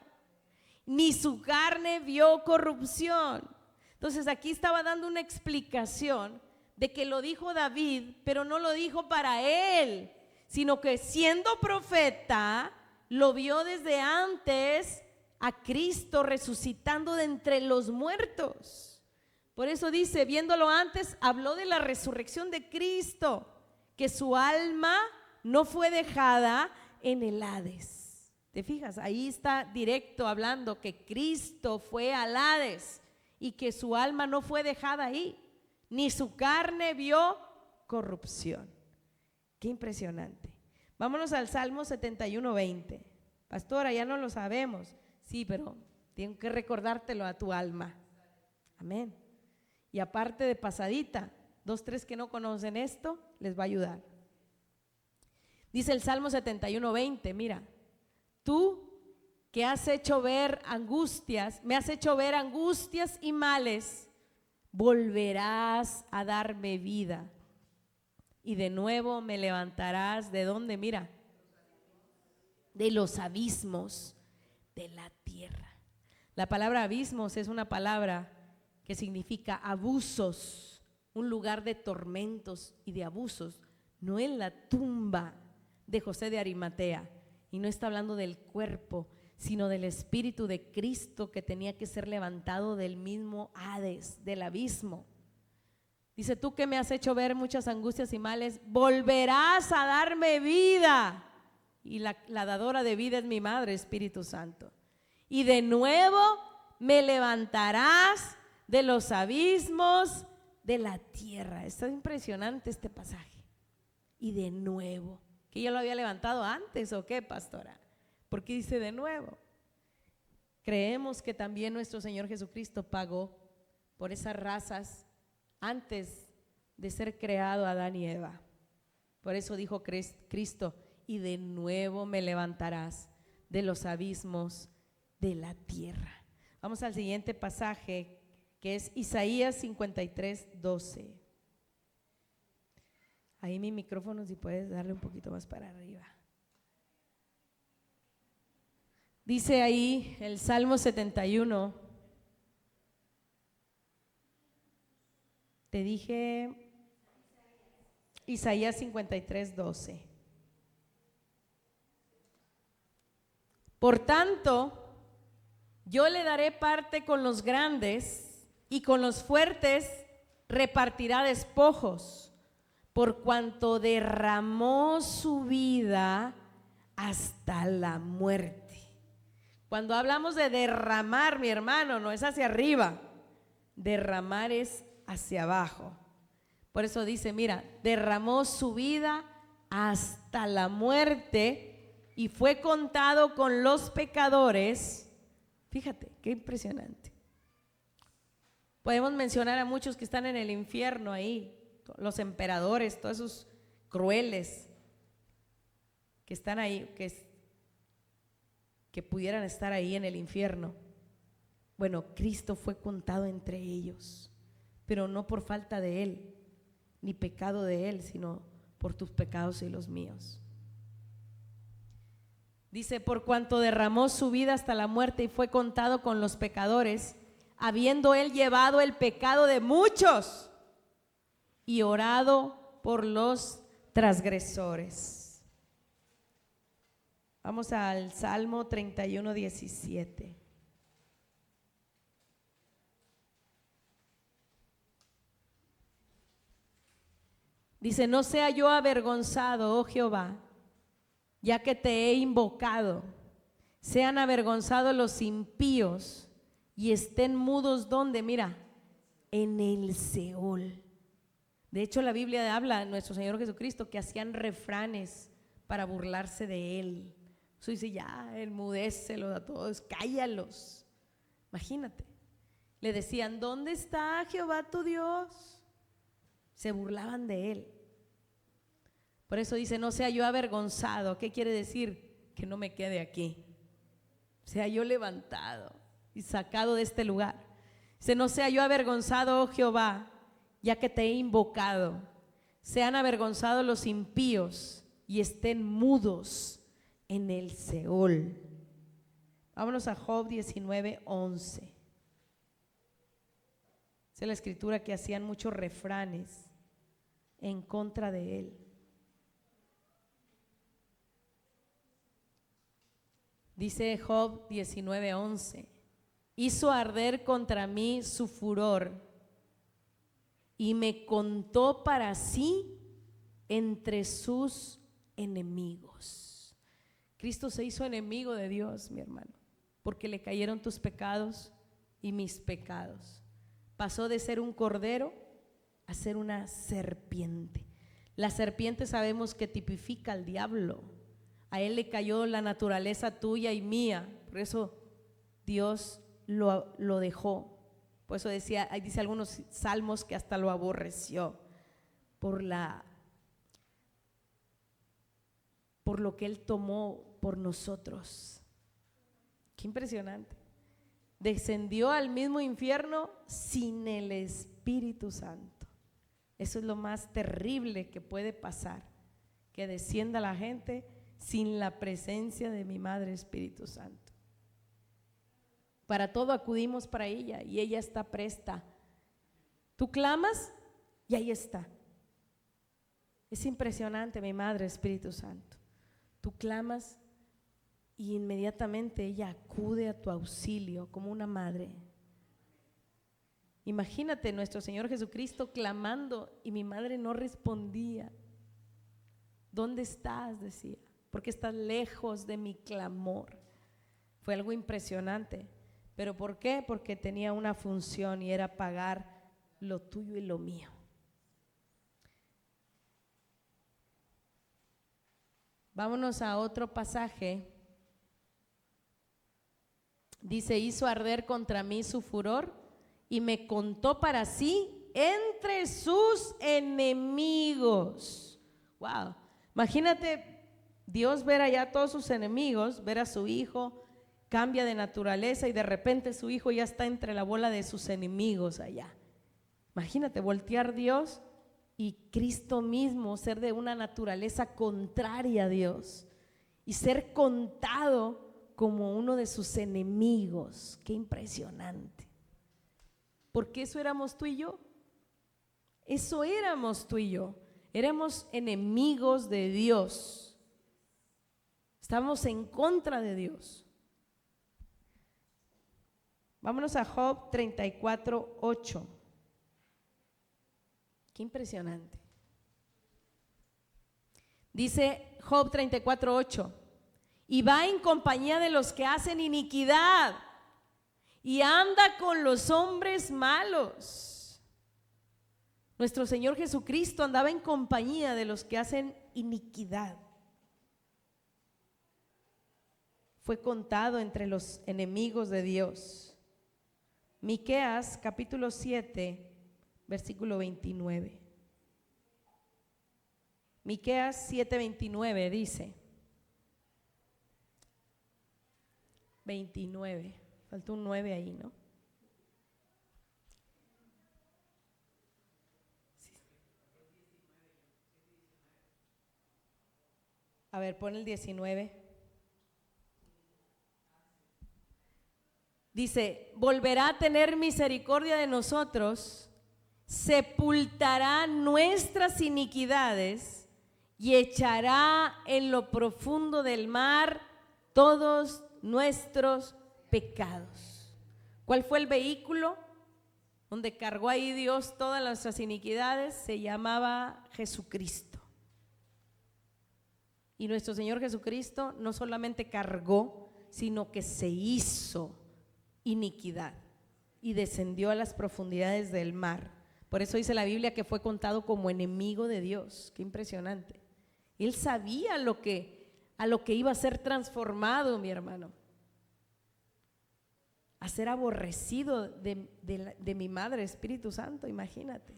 ni su carne vio corrupción. Entonces aquí estaba dando una explicación de que lo dijo David, pero no lo dijo para él, sino que siendo profeta, lo vio desde antes a Cristo resucitando de entre los muertos. Por eso dice, viéndolo antes, habló de la resurrección de Cristo, que su alma no fue dejada en el Hades. ¿Te fijas? Ahí está directo hablando que Cristo fue al Hades y que su alma no fue dejada ahí, ni su carne vio corrupción. Qué impresionante. Vámonos al Salmo 71:20. Pastora, ya no lo sabemos. Sí, pero tengo que recordártelo a tu alma. Amén. Y aparte de pasadita, 2, 3 que no conocen esto, les va a ayudar. Dice el Salmo 71:20, mira, tú que has hecho ver angustias, me has hecho ver angustias y males, volverás a darme vida y de nuevo me levantarás. ¿De dónde? Mira, de los abismos de la tierra. La palabra abismos es una palabra que significa abusos, un lugar de tormentos y de abusos. No es la tumba de José de Arimatea, y no está hablando del cuerpo, sino del Espíritu de Cristo que tenía que ser levantado del mismo Hades, del abismo. Dice, tú que me has hecho ver muchas angustias y males, volverás a darme vida. Y la dadora de vida es mi Madre, Espíritu Santo. Y de nuevo me levantarás de los abismos de la tierra. Está impresionante este pasaje. Y de nuevo, ¿que ya lo había levantado antes o qué, pastora? Porque dice de nuevo. Creemos que también nuestro Señor Jesucristo pagó por esas razas antes de ser creado Adán y Eva. Por eso dijo Cristo, y de nuevo me levantarás de los abismos de la tierra. Vamos al siguiente pasaje, que es Isaías 53:12. Ahí mi micrófono, si puedes darle un poquito más para arriba. Dice ahí el Salmo 71. Te dije Isaías 53:12. Por tanto, yo le daré parte con los grandes y con los fuertes repartirá despojos, por cuanto derramó su vida hasta la muerte. Cuando hablamos de derramar, mi hermano, no es hacia arriba, derramar es hacia abajo. Por eso dice, mira, derramó su vida hasta la muerte y fue contado con los pecadores. Fíjate, qué impresionante. Podemos mencionar a muchos que están en el infierno ahí, los emperadores, todos esos crueles que están ahí, que pudieran estar ahí en el infierno. Bueno, Cristo fue contado entre ellos, pero no por falta de Él, ni pecado de Él, sino por tus pecados y los míos. Dice, por cuanto derramó su vida hasta la muerte y fue contado con los pecadores, habiendo Él llevado el pecado de muchos y orado por los transgresores. Vamos al Salmo 31:17. Dice, no sea yo avergonzado, oh Jehová, ya que te he invocado. Sean avergonzados los impíos y estén mudos, ¿dónde? Mira, en el Seol. De hecho, la Biblia habla, nuestro Señor Jesucristo, que hacían refranes para burlarse de Él. Eso dice, ya, enmudécelos a todos, cállalos. Imagínate. Le decían, ¿dónde está Jehová tu Dios? Se burlaban de Él. Por eso dice, no sea yo avergonzado. ¿Qué quiere decir? Que no me quede aquí. Sea yo levantado y sacado de este lugar. Dice, no sea yo avergonzado, oh Jehová, ya que te he invocado. Sean avergonzados los impíos y estén mudos en el Seol. Vámonos a Job 19:11. Es la escritura que hacían muchos refranes en contra de él. Dice Job 19:11, hizo arder contra mí su furor y me contó para sí entre sus enemigos. Cristo se hizo enemigo de Dios, mi hermano, porque le cayeron tus pecados y mis pecados. Pasó de ser un cordero a ser una serpiente. La serpiente sabemos que tipifica al diablo. A él le cayó la naturaleza tuya y mía, por eso Dios lo dejó. Por eso decía, ahí dice algunos salmos que hasta lo aborreció por lo que Él tomó por nosotros. Qué impresionante. Descendió al mismo infierno sin el Espíritu Santo. Eso es lo más terrible que puede pasar, que descienda la gente sin la presencia de mi Madre Espíritu Santo. Para todo acudimos para ella y ella está presta. Tú clamas y ahí está. Es impresionante, mi Madre Espíritu Santo. Tú clamas y inmediatamente ella acude a tu auxilio como una madre. Imagínate nuestro Señor Jesucristo clamando y mi madre no respondía. ¿Dónde estás?, decía. Porque estás lejos de mi clamor. Fue algo impresionante. ¿Pero por qué? Porque tenía una función y era pagar lo tuyo y lo mío. Vámonos a otro pasaje. Dice, hizo arder contra mí su furor y me contó para sí entre sus enemigos. Wow, imagínate Dios ver allá a todos sus enemigos, ver a su hijo, cambia de naturaleza y de repente su hijo ya está entre la bola de sus enemigos allá. Imagínate voltear Dios y Cristo mismo ser de una naturaleza contraria a Dios y ser contado como uno de sus enemigos. Qué impresionante. Porque eso éramos tú y yo. Eso éramos tú y yo. Éramos enemigos de Dios. Estábamos en contra de Dios. Vámonos a Job 34:8. Qué impresionante. Dice Job 34:8. Y va en compañía de los que hacen iniquidad y anda con los hombres malos. Nuestro Señor Jesucristo andaba en compañía de los que hacen iniquidad. Fue contado entre los enemigos de Dios. Miqueas capítulo 7, versículo 29. Miqueas 7:29 dice, 29, falta un 9 ahí, ¿no? A ver, pon el 19. Dice, volverá a tener misericordia de nosotros, sepultará nuestras iniquidades y echará en lo profundo del mar todos nuestros pecados. ¿Cuál fue el vehículo donde cargó ahí Dios todas nuestras iniquidades? Se llamaba Jesucristo. Y nuestro Señor Jesucristo no solamente cargó, sino que se hizo iniquidad y descendió a las profundidades del mar. Por eso dice la Biblia que fue contado como enemigo de Dios. Qué impresionante. Él sabía a lo que iba a ser transformado, mi hermano, a ser aborrecido de mi Madre Espíritu Santo, imagínate.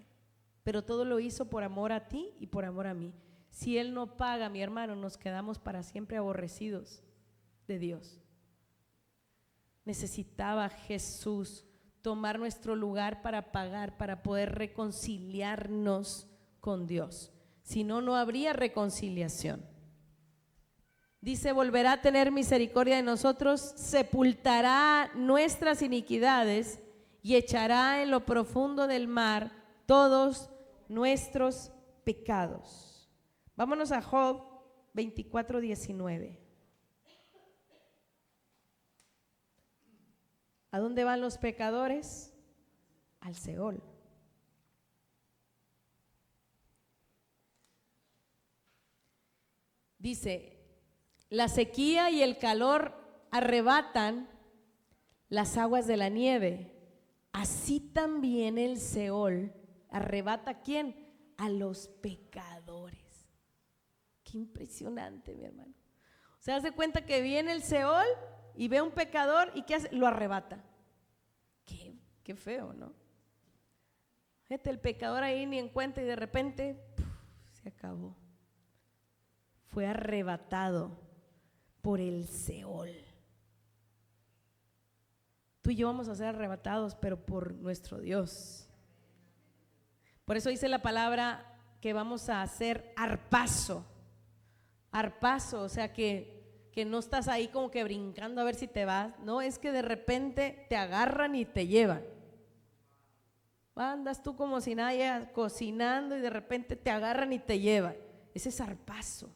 Pero todo lo hizo por amor a ti y por amor a mí. Si Él no paga, mi hermano, nos quedamos para siempre aborrecidos de Dios. Necesitaba Jesús tomar nuestro lugar para pagar, para poder reconciliarnos con Dios. Si no, no habría reconciliación. Dice, volverá a tener misericordia de nosotros, sepultará nuestras iniquidades y echará en lo profundo del mar todos nuestros pecados. Vámonos a Job 24:19. ¿A dónde van los pecadores? Al Seol. Dice, la sequía y el calor arrebatan las aguas de la nieve. Así también el Seol arrebata ¿a quién? A los pecadores. Qué impresionante, mi hermano. O sea, hace cuenta que viene el Seol y ve a un pecador y ¿qué hace? Lo arrebata. Qué feo, ¿no? Fíjate, el pecador ahí ni en cuenta y de repente se acabó. Fue arrebatado por el Seol. Tú y yo vamos a ser arrebatados, pero por nuestro Dios. Por eso dice la palabra que vamos a hacer arpazo. Arpazo, o sea que no estás ahí como que brincando a ver si te vas. No, es que de repente te agarran y te llevan. Andas tú como si nadie cocinando y de repente te agarran y te llevan. Ese es arpazo.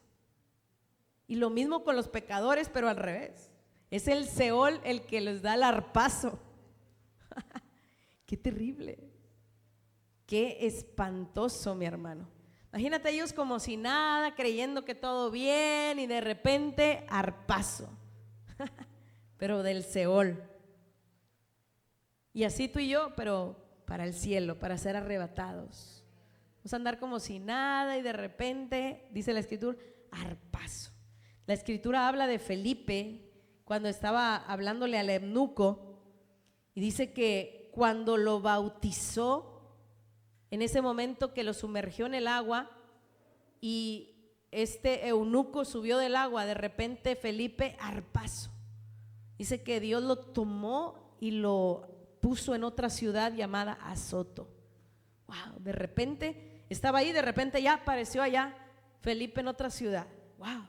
Y lo mismo con los pecadores, pero al revés. Es el Seol el que les da el arpazo. Qué terrible. Qué espantoso, mi hermano. Imagínate ellos como si nada, creyendo que todo bien y de repente arpazo. Pero del Seol. Y así tú y yo, pero para el cielo, para ser arrebatados. Vamos a andar como si nada y de repente, dice la escritura, arpazo. La escritura habla de Felipe cuando estaba hablándole al eunuco y dice que cuando lo bautizó, en ese momento que lo sumergió en el agua y este eunuco subió del agua, de repente Felipe arpazo. Dice que Dios lo tomó y lo puso en otra ciudad llamada Azoto. Wow, de repente estaba ahí, de repente ya apareció allá Felipe en otra ciudad. Wow,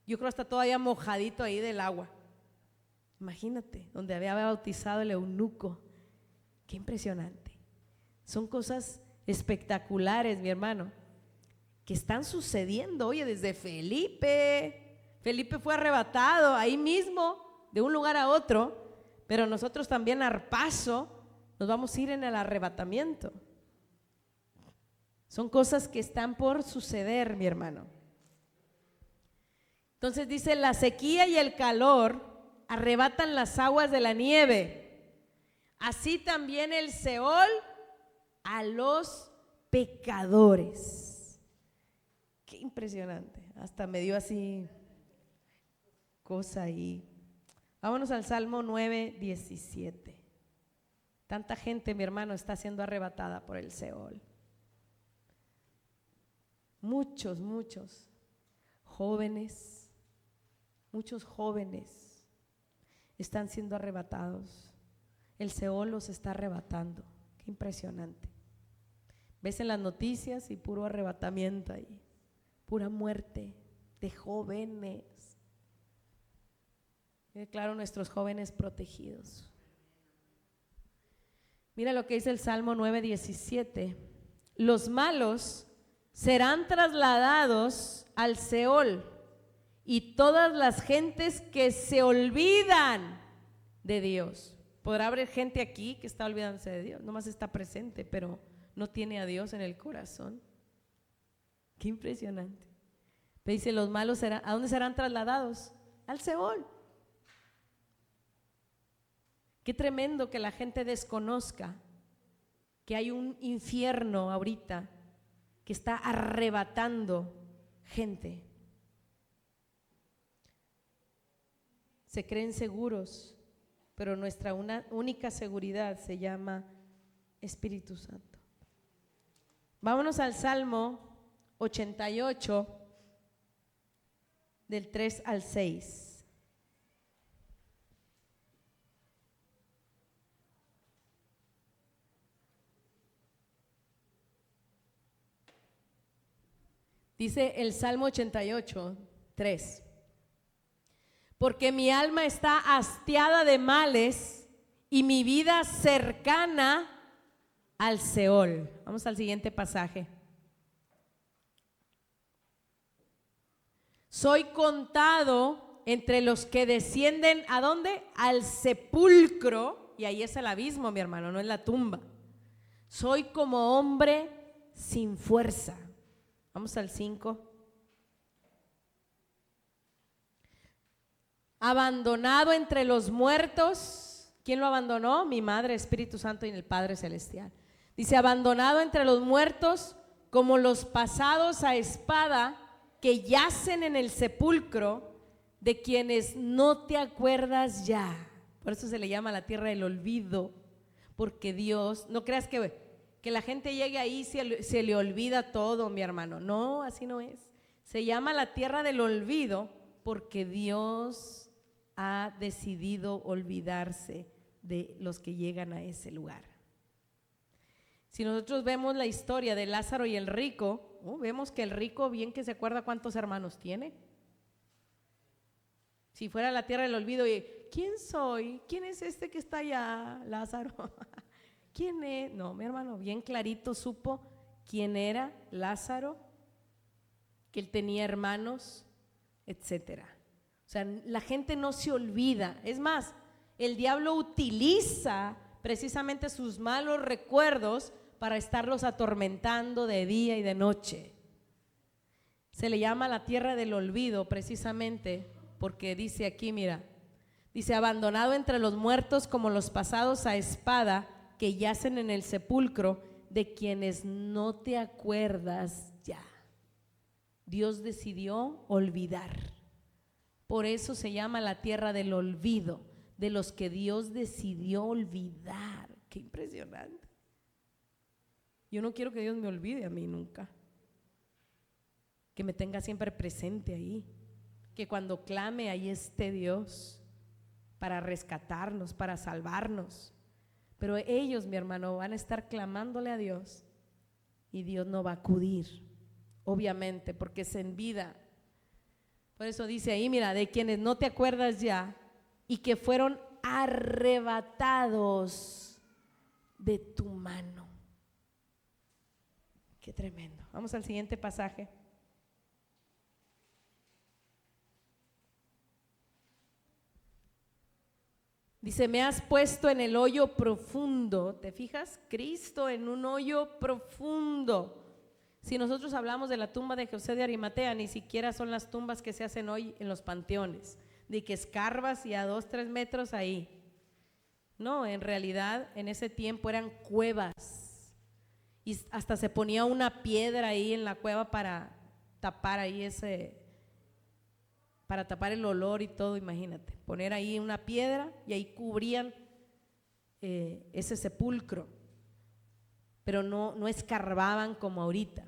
yo creo hasta todavía mojadito ahí del agua. Imagínate, donde había bautizado el eunuco. Qué impresionante. Son cosas espectaculares, mi hermano, que están sucediendo. Oye, desde Felipe fue arrebatado ahí mismo, de un lugar a otro, pero nosotros también arpazo nos vamos a ir en el arrebatamiento. Son cosas que están por suceder, mi hermano. Entonces dice, la sequía y el calor arrebatan las aguas de la nieve. Así también el Seol a los pecadores. Qué impresionante. Hasta me dio así cosa ahí. Vámonos al Salmo 9:17. Tanta gente, mi hermano, está siendo arrebatada por el Seol. Muchos jóvenes, muchos jóvenes están siendo arrebatados. El Seol los está arrebatando. Qué impresionante. Ves en las noticias y puro arrebatamiento ahí, pura muerte de jóvenes. Claro, nuestros jóvenes protegidos. Mira lo que dice el Salmo 9:17. Los malos serán trasladados al Seol y todas las gentes que se olvidan de Dios. Podrá haber gente aquí que está olvidándose de Dios, nomás está presente, pero no tiene a Dios en el corazón. Qué impresionante. Pero dice, los malos serán, ¿a dónde serán trasladados? Al Seol. Qué tremendo que la gente desconozca que hay un infierno ahorita que está arrebatando gente. Se creen seguros, pero nuestra única seguridad se llama Espíritu Santo. Vámonos al Salmo 88, del 3 al 6. Dice el Salmo 88, 3. Porque mi alma está hastiada de males y mi vida cercana al Seol. Vamos al siguiente pasaje. Soy contado entre los que descienden, ¿a dónde? Al sepulcro, y ahí es el abismo, mi hermano, no es la tumba. Soy como hombre sin fuerza. Vamos al 5. Abandonado entre los muertos. ¿Quién lo abandonó? Mi Madre, Espíritu Santo y el Padre Celestial. Dice, abandonado entre los muertos, como los pasados a espada, que yacen en el sepulcro, de quienes no te acuerdas ya. Por eso se le llama la tierra del olvido, porque Dios, no creas que la gente llegue ahí y se le olvida todo, mi hermano. No, así no es. Se llama la tierra del olvido porque Dios ha decidido olvidarse de los que llegan a ese lugar. Si nosotros vemos la historia de Lázaro y el rico, vemos que el rico bien que se acuerda cuántos hermanos tiene. Si fuera la tierra del olvido, ¿quién soy? ¿Quién es este que está allá, Lázaro? ¿Quién es? No, mi hermano, bien clarito supo quién era Lázaro, que él tenía hermanos, etcétera. O sea, la gente no se olvida. Es más, el diablo utiliza precisamente sus malos recuerdos para estarlos atormentando de día y de noche. Se le llama la tierra del olvido precisamente porque dice aquí, mira, dice: abandonado entre los muertos como los pasados a espada que yacen en el sepulcro, de quienes no te acuerdas ya. Dios decidió olvidar. Por eso se llama la tierra del olvido, de los que Dios decidió olvidar. Qué impresionante. Yo no quiero que Dios me olvide a mí nunca, que me tenga siempre presente ahí, que cuando clame ahí esté Dios para rescatarnos, para salvarnos. Pero ellos, mi hermano, van a estar clamándole a Dios y Dios no va a acudir, obviamente, porque es en vida. Por eso dice ahí, mira, de quienes no te acuerdas ya y que fueron arrebatados de tu mano. Qué tremendo. Vamos al siguiente pasaje. Dice: me has puesto en el hoyo profundo. ¿Te fijas? Cristo en un hoyo profundo. Si nosotros hablamos de la tumba de José de Arimatea, ni siquiera son las tumbas que se hacen hoy en los panteones, de que escarbas y a 2-3 metros ahí. No, en realidad en ese tiempo eran cuevas y hasta se ponía una piedra ahí en la cueva para tapar ahí para tapar el olor y todo. Imagínate, poner ahí una piedra y ahí cubrían ese sepulcro, pero no escarbaban como ahorita.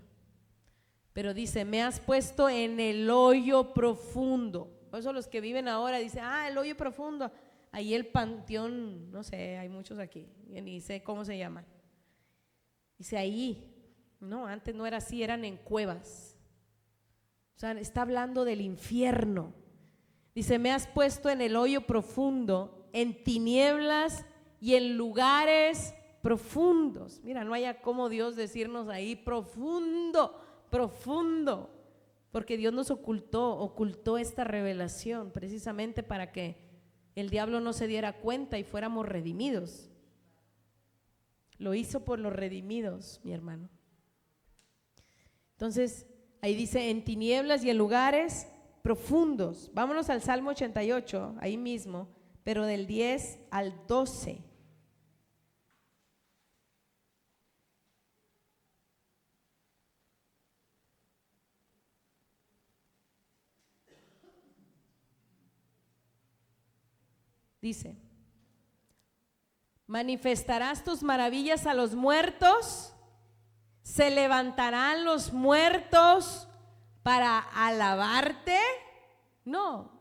Pero dice: me has puesto en el hoyo profundo. Por eso los que viven ahora dicen: el hoyo profundo. Ahí el panteón, no sé, hay muchos aquí, ni sé cómo se llaman. Dice ahí, no, antes no era así, eran en cuevas. O sea, está hablando del infierno. Dice: me has puesto en el hoyo profundo, en tinieblas y en lugares profundos. Mira, no haya como Dios decirnos ahí profundo, profundo, porque Dios nos ocultó esta revelación precisamente para que el diablo no se diera cuenta y fuéramos redimidos. Lo hizo por los redimidos, mi hermano. Entonces, ahí dice: en tinieblas y en lugares profundos. Vámonos al Salmo 88, ahí mismo, pero del 10 al 12. Dice: manifestarás tus maravillas a los muertos, se levantarán los muertos para alabarte. No,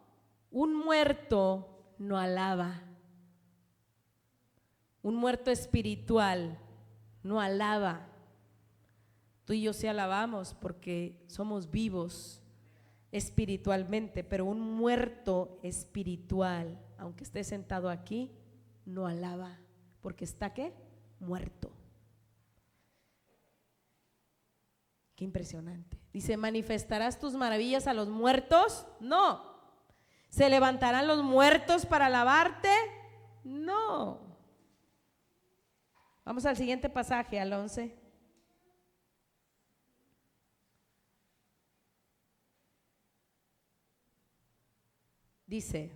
un muerto no alaba. Un muerto espiritual no alaba. Tú y yo sí alabamos porque somos vivos espiritualmente, pero un muerto espiritual, aunque esté sentado aquí, no alaba, porque está ¿qué? Muerto. Qué impresionante. Dice: manifestarás tus maravillas a los muertos. No. ¿Se levantarán los muertos para alabarte? No. Vamos al siguiente pasaje, al 11. Dice,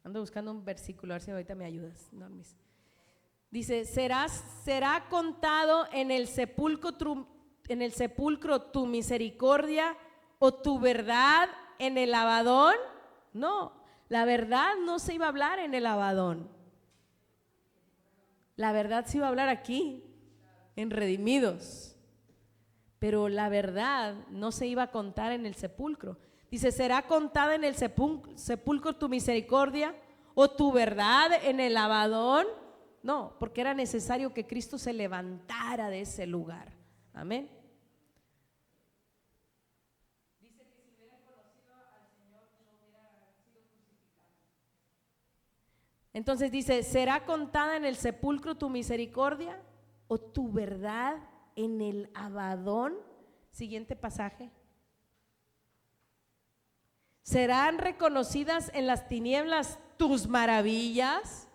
ando buscando un versículo, a ver si ahorita me ayudas, Normis. Dice: será contado en el sepulcro tu misericordia o tu verdad en el Abadón. No, la verdad no se iba a hablar en el Abadón. La verdad se iba a hablar aquí, en Redimidos, pero la verdad no se iba a contar en el sepulcro. Dice, ¿será contada en el sepulcro tu misericordia o tu verdad en el Abadón? No, porque era necesario que Cristo se levantara de ese lugar. Amén. Dice que si hubiera conocido al Señor no hubiera sido crucificado. Entonces dice, ¿será contada en el sepulcro tu misericordia o tu verdad en el Abadón? Siguiente pasaje. ¿Serán reconocidas en las tinieblas tus maravillas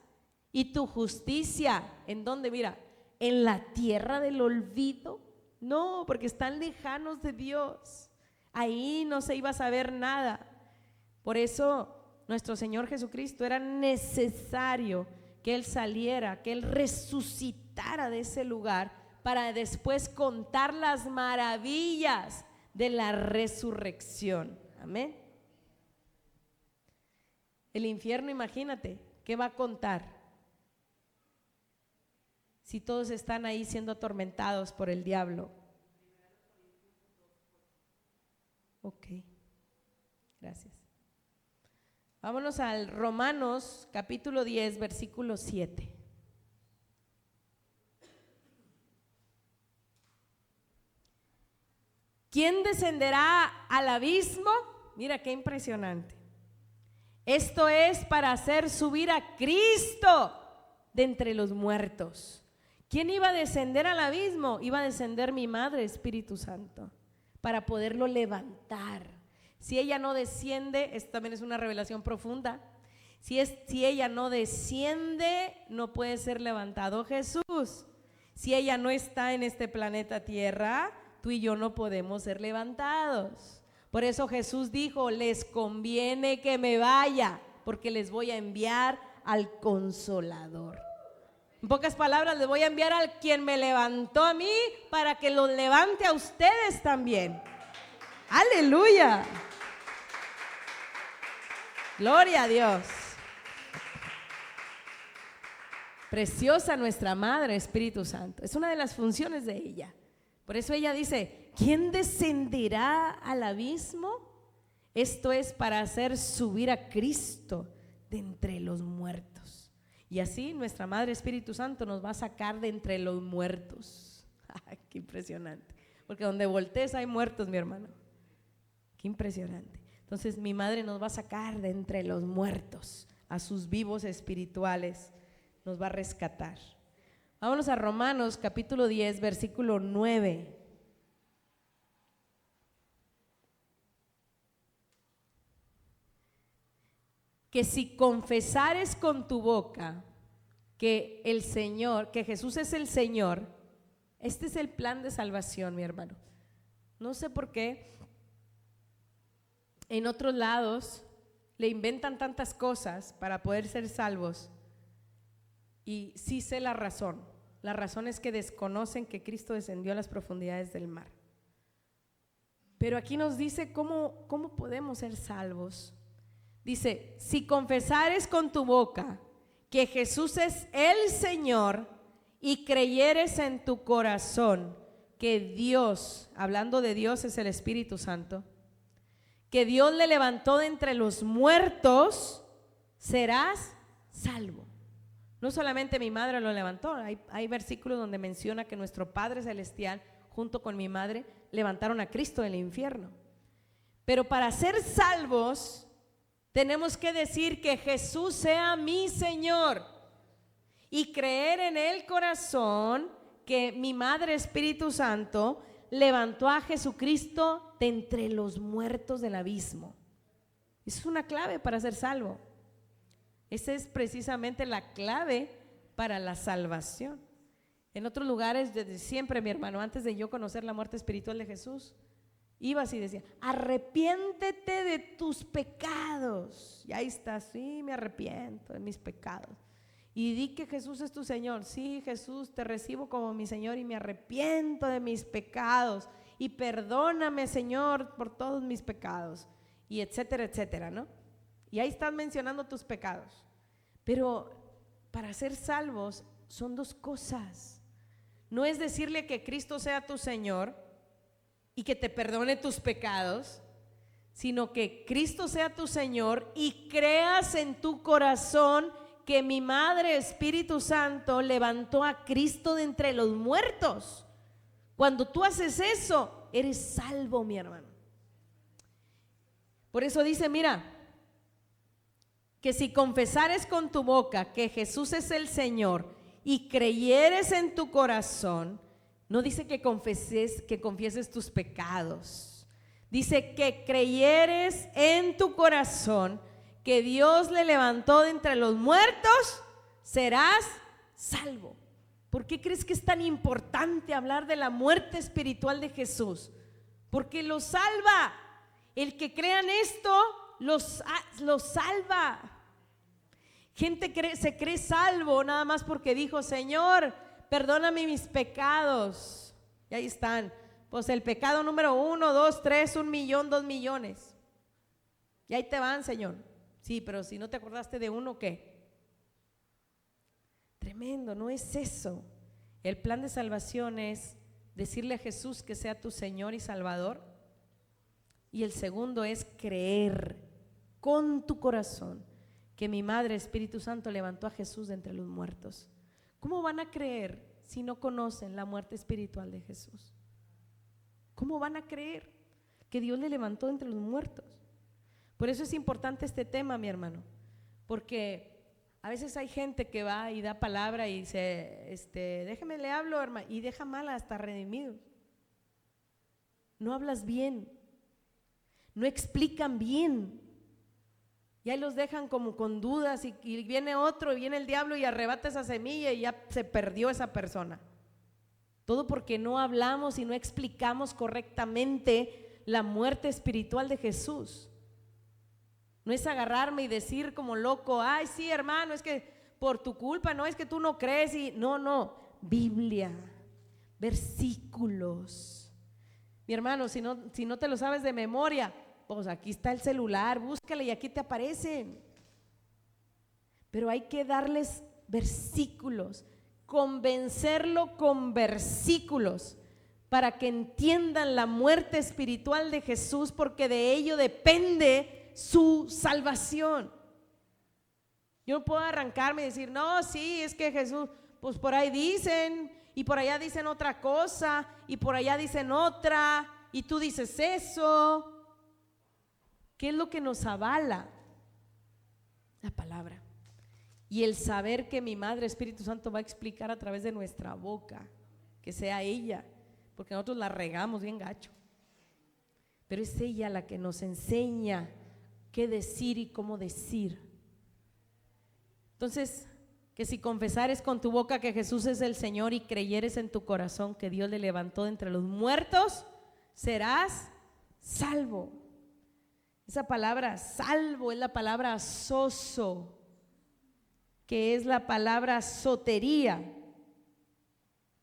y tu justicia? ¿En dónde? Mira, ¿en la tierra del olvido? No, porque están lejanos de Dios. Ahí no se iba a saber nada. Por eso nuestro Señor Jesucristo era necesario que Él saliera, que Él resucitara de ese lugar para después contar las maravillas de la resurrección. Amén. El infierno, imagínate, ¿qué va a contar? Si todos están ahí siendo atormentados por el diablo. Ok, gracias. Vámonos al Romanos capítulo 10, versículo 7. ¿Quién descenderá al abismo? Mira qué impresionante. Esto es para hacer subir a Cristo de entre los muertos. ¿Quién iba a descender al abismo? Iba a descender mi Madre, Espíritu Santo, para poderlo levantar. Si ella no desciende, esto también es una revelación profunda. Si ella no desciende, no puede ser levantado Jesús. Si ella no está en este planeta Tierra, tú y yo no podemos ser levantados. Por eso Jesús dijo, les conviene que me vaya, porque les voy a enviar al Consolador. En pocas palabras, les voy a enviar al quien me levantó a mí para que los levante a ustedes también. ¡Aleluya! Gloria a Dios. Preciosa nuestra Madre, Espíritu Santo. Es una de las funciones de ella. Por eso ella dice, ¿quién descenderá al abismo? Esto es para hacer subir a Cristo de entre los muertos. Y así nuestra Madre Espíritu Santo nos va a sacar de entre los muertos. Ay, qué impresionante. Porque donde voltees hay muertos, mi hermano. Qué impresionante. Entonces mi Madre nos va a sacar de entre los muertos, a sus vivos espirituales, nos va a rescatar. Vámonos a Romanos capítulo 10, versículo 9. Que si confesares con tu boca que el Señor, que Jesús es el Señor, este es el plan de salvación, mi hermano. No sé por qué en otros lados le inventan tantas cosas para poder ser salvos. Y sí sé la razón. La razón es que desconocen que Cristo descendió a las profundidades del mar. Pero aquí nos dice cómo podemos ser salvos. Dice, si confesares con tu boca que Jesús es el Señor y creyeres en tu corazón que Dios, hablando de Dios es el Espíritu Santo, que Dios le levantó de entre los muertos, serás salvo. No solamente mi madre lo levantó, hay versículos donde menciona que nuestro Padre Celestial junto con mi madre levantaron a Cristo del infierno. Pero para ser salvos tenemos que decir que Jesús sea mi Señor y creer en el corazón que mi Madre Espíritu Santo levantó a Jesucristo de entre los muertos del abismo. Esa es una clave para ser salvo. Esa es precisamente la clave para la salvación. En otros lugares, desde siempre, mi hermano, antes de yo conocer la muerte espiritual de Jesús, iba así y decía, arrepiéntete de tus pecados. Y ahí está, sí, me arrepiento de mis pecados. Y di que Jesús es tu Señor. Sí, Jesús, te recibo como mi Señor y me arrepiento de mis pecados. Y perdóname, Señor, por todos mis pecados. Y etcétera, etcétera, ¿no? Y ahí están mencionando tus pecados. Pero para ser salvos son dos cosas. No es decirle que Cristo sea tu Señor y que te perdone tus pecados, sino que Cristo sea tu Señor y creas en tu corazón que mi Madre Espíritu Santo levantó a Cristo de entre los muertos. Cuando tú haces eso, eres salvo, mi hermano. Por eso dice, mira, que si confesares con tu boca que Jesús es el Señor y creyeres en tu corazón, no dice que confieses tus pecados, dice que creyeres en tu corazón que Dios le levantó de entre los muertos, serás salvo. ¿Por qué crees que es tan importante hablar de la muerte espiritual de Jesús? Porque lo salva. El que crea en esto los salva. Gente se cree salvo nada más porque dijo, Señor, perdóname mis pecados. Y ahí están. Pues el pecado número 1, 2, 3, 1 millón, 2 millones. Y ahí te van, Señor. Sí, pero si no te acordaste de uno, ¿qué? Tremendo, no es eso. El plan de salvación es decirle a Jesús que sea tu Señor y Salvador. Y el segundo es creer con tu corazón que mi Madre Espíritu Santo levantó a Jesús de entre los muertos. ¿Cómo van a creer si no conocen la muerte espiritual de Jesús? ¿Cómo van a creer que Dios le levantó de entre los muertos? Por eso es importante este tema, mi hermano, porque a veces hay gente que va y da palabra y dice, déjeme le hablo, hermano, y deja mal hasta redimidos. No hablas bien, no explican bien, y ahí los dejan como con dudas y viene otro y viene el diablo y arrebata esa semilla y ya se perdió esa persona. Todo porque no hablamos y no explicamos correctamente la muerte espiritual de Jesús. No es agarrarme y decir como loco, ay sí hermano, es que por tu culpa, no es que tú no crees y no, Biblia, versículos. Mi hermano, si no te lo sabes de memoria, pues aquí está el celular, búscale y aquí te aparecen. Pero hay que darles versículos, convencerlo con versículos para que entiendan la muerte espiritual de Jesús, porque de ello depende su salvación. Yo no puedo arrancarme y decir, no, sí, es que Jesús, pues por ahí dicen, y por allá dicen otra cosa, y por allá dicen otra, y tú dices eso. ¿Qué es lo que nos avala? La palabra. Y el saber que mi Madre Espíritu Santo va a explicar a través de nuestra boca, que sea ella, porque nosotros la regamos bien gacho, pero es ella la que nos enseña qué decir y cómo decir. Entonces, que si confesares con tu boca que Jesús es el Señor y creyeres en tu corazón que Dios le levantó de entre los muertos, serás salvo. Esa palabra salvo es la palabra sozo, que es la palabra sotería,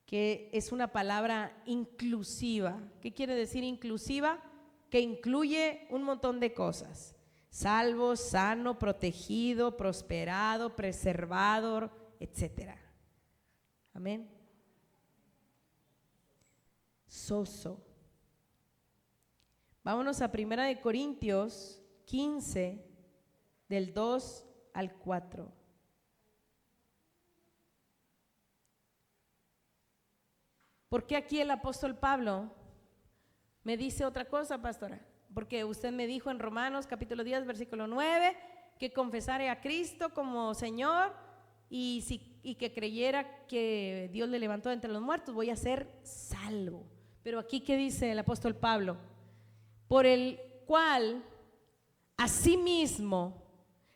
que es una palabra inclusiva. ¿Qué quiere decir inclusiva? Que incluye un montón de cosas: salvo, sano, protegido, prosperado, preservado, etcétera. Amén. Soso. Vámonos a 1 Corintios 15, del 2 al 4. ¿Por qué aquí el apóstol Pablo me dice otra cosa, pastora? Porque usted me dijo en Romanos capítulo 10, versículo 9, que confesara a Cristo como Señor y que creyera que Dios le levantó de entre los muertos, voy a ser salvo. Pero aquí, ¿qué dice el apóstol Pablo? Por el cual, asimismo,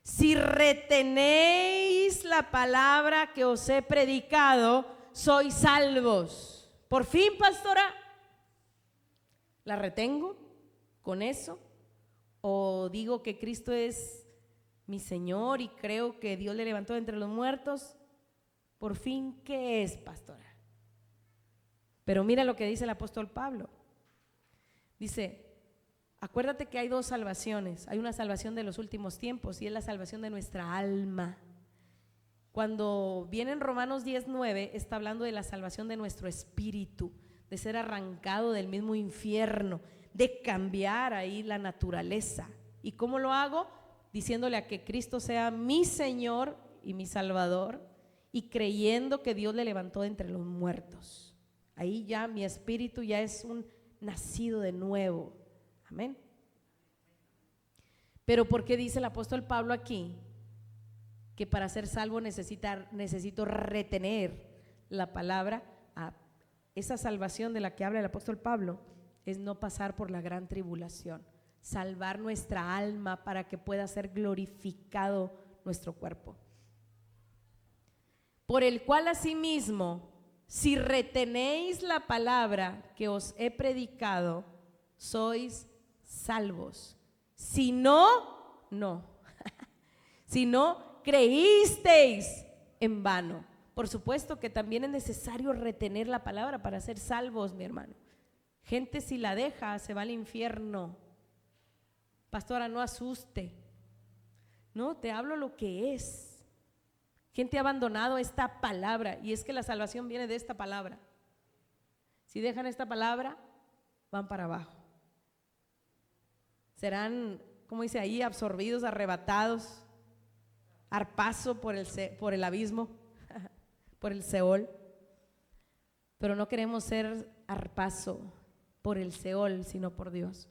si retenéis la palabra que os he predicado, sois salvos. Por fin, pastora, ¿la retengo con eso? ¿O digo que Cristo es mi Señor y creo que Dios le levantó de entre los muertos? Por fin, ¿qué es, pastora? Pero mira lo que dice el apóstol Pablo. Dice, acuérdate que hay dos salvaciones. Hay una salvación de los últimos tiempos y es la salvación de nuestra alma. Cuando viene en Romanos 10:9, está hablando de la salvación de nuestro espíritu, de ser arrancado del mismo infierno, de cambiar ahí la naturaleza. ¿Y cómo lo hago? Diciéndole a que Cristo sea mi Señor y mi Salvador, y creyendo que Dios le levantó de entre los muertos. Ahí ya mi espíritu ya es un nacido de nuevo. Amén. Pero ¿por qué dice el apóstol Pablo aquí que para ser salvo necesito retener la palabra? Esa salvación de la que habla el apóstol Pablo es no pasar por la gran tribulación, salvar nuestra alma para que pueda ser glorificado nuestro cuerpo. Por el cual asimismo, si retenéis la palabra que os he predicado, sois salvos. Si no, no. Si no, creísteis en vano. Por supuesto que también es necesario retener la palabra para ser salvos, mi hermano. Gente, si la deja, se va al infierno. Pastora, no asuste. No, te hablo lo que es. Gente ha abandonado esta palabra, y es que la salvación viene de esta palabra. Si dejan esta palabra, van para abajo. Serán, como dice ahí, absorbidos, arrebatados, arpazo por el abismo, por el Seol. Pero no queremos ser arpazo por el Seol, sino por Dios.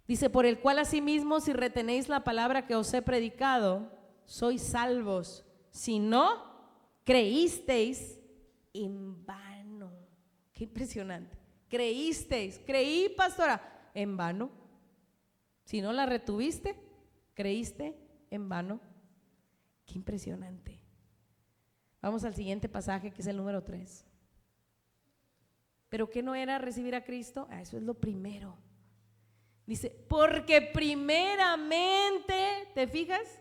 Dice, por el cual asimismo, si retenéis la palabra que os he predicado, sois salvos. Si no, creísteis en vano. Qué impresionante. Creísteis, creí, pastora, en vano. Si no la retuviste, creíste en vano. Qué impresionante. Vamos al siguiente pasaje, que es el número 3. ¿Pero qué no era recibir a Cristo? Eso es lo primero. Dice, porque primeramente, ¿te fijas?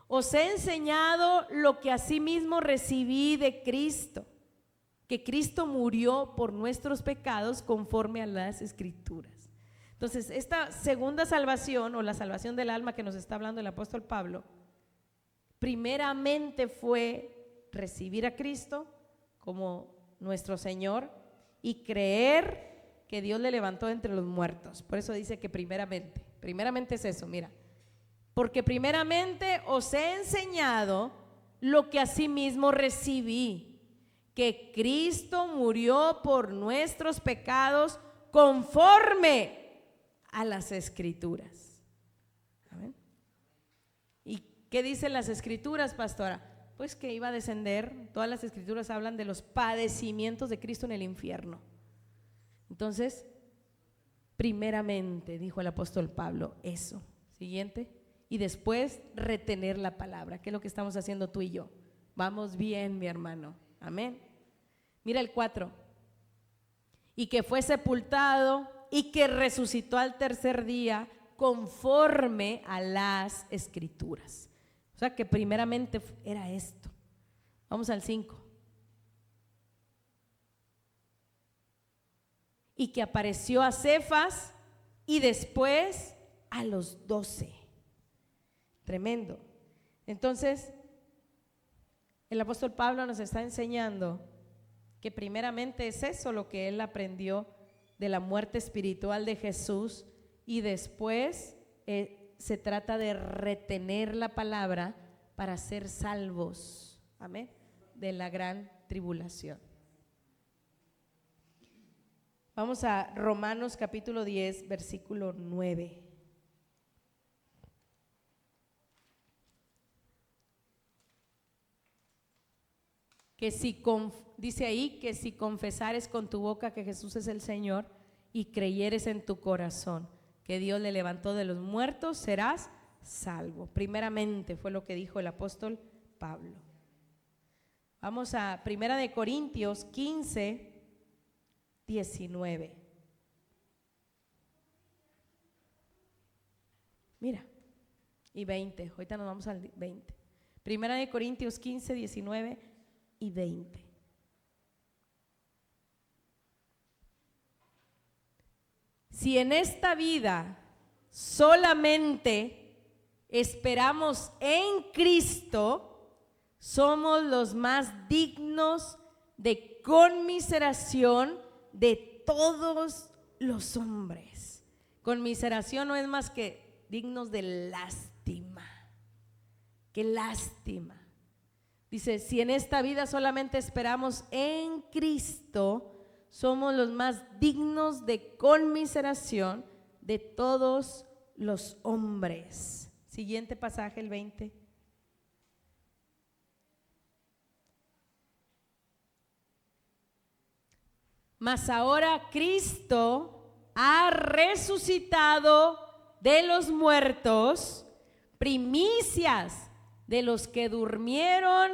Os he enseñado lo que asimismo recibí de Cristo, que Cristo murió por nuestros pecados conforme a las Escrituras. Entonces, esta segunda salvación, o la salvación del alma que nos está hablando el apóstol Pablo, primeramente fue recibir a Cristo como nuestro Señor y creer que Dios le levantó de entre los muertos. Por eso dice que primeramente es eso, mira. Porque primeramente os he enseñado lo que asimismo recibí, que Cristo murió por nuestros pecados conforme a las Escrituras. ¿Amén? ¿Y qué dicen las Escrituras, pastora? Pues que iba a descender, todas las Escrituras hablan de los padecimientos de Cristo en el infierno. Entonces, primeramente, dijo el apóstol Pablo, eso. Siguiente. Y después retener la palabra, que es lo que estamos haciendo tú y yo. Vamos bien, mi hermano. Amén. Mira el 4. Y que fue sepultado y que resucitó al tercer día conforme a las Escrituras. O sea que primeramente era esto. Vamos al 5. Y que apareció a Cefas y después a los 12. Tremendo. Entonces, el apóstol Pablo nos está enseñando que primeramente es eso lo que él aprendió de la muerte espiritual de Jesús, y después se trata de retener la palabra para ser salvos, amén, de la gran tribulación. Vamos a Romanos capítulo 10, versículo 9. Que si dice ahí que si confesares con tu boca que Jesús es el Señor y creyeres en tu corazón que Dios le levantó de los muertos, serás salvo. Primeramente fue lo que dijo el apóstol Pablo. Vamos a 1 Corintios 15, 19. Mira, y 20. Ahorita nos vamos al 20. 1 Corintios 15, 19 y 20. Si en esta vida solamente esperamos en Cristo, somos los más dignos de conmiseración de todos los hombres. Conmiseración no es más que dignos de lástima. Qué lástima. Dice, si en esta vida solamente esperamos en Cristo, somos los más dignos de conmiseración de todos los hombres. Siguiente pasaje, el 20. Mas ahora Cristo ha resucitado de los muertos, primicias de los que durmieron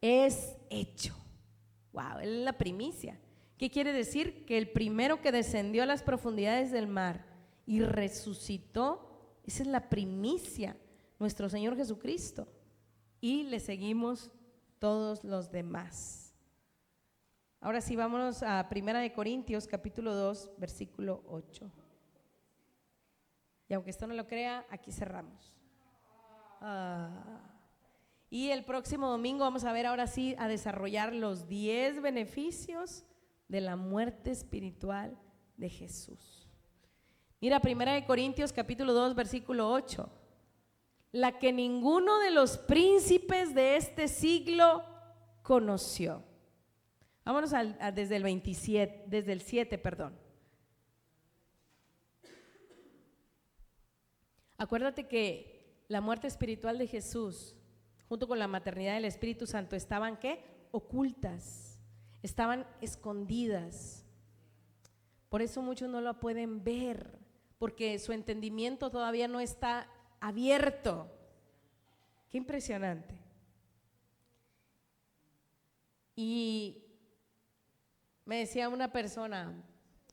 es hecho. Wow, él es la primicia. ¿Qué quiere decir? Que el primero que descendió a las profundidades del mar y resucitó, esa es la primicia, nuestro Señor Jesucristo. Y le seguimos todos los demás. Ahora sí, vámonos a 1 Corintios capítulo 2, versículo 8. Y aunque esto no lo crea, aquí cerramos. Y el próximo domingo vamos a ver ahora sí a desarrollar los 10 beneficios de la muerte espiritual de Jesús. Mira, 1 Corintios capítulo 2, versículo 8. La que ninguno de los príncipes de este siglo conoció. Vámonos desde el 27, desde el 7, perdón. Acuérdate que la muerte espiritual de Jesús, junto con la maternidad del Espíritu Santo, estaban ¿qué? Ocultas, estaban escondidas. Por eso muchos no lo pueden ver, porque su entendimiento todavía no está abierto. Qué impresionante. Y me decía una persona,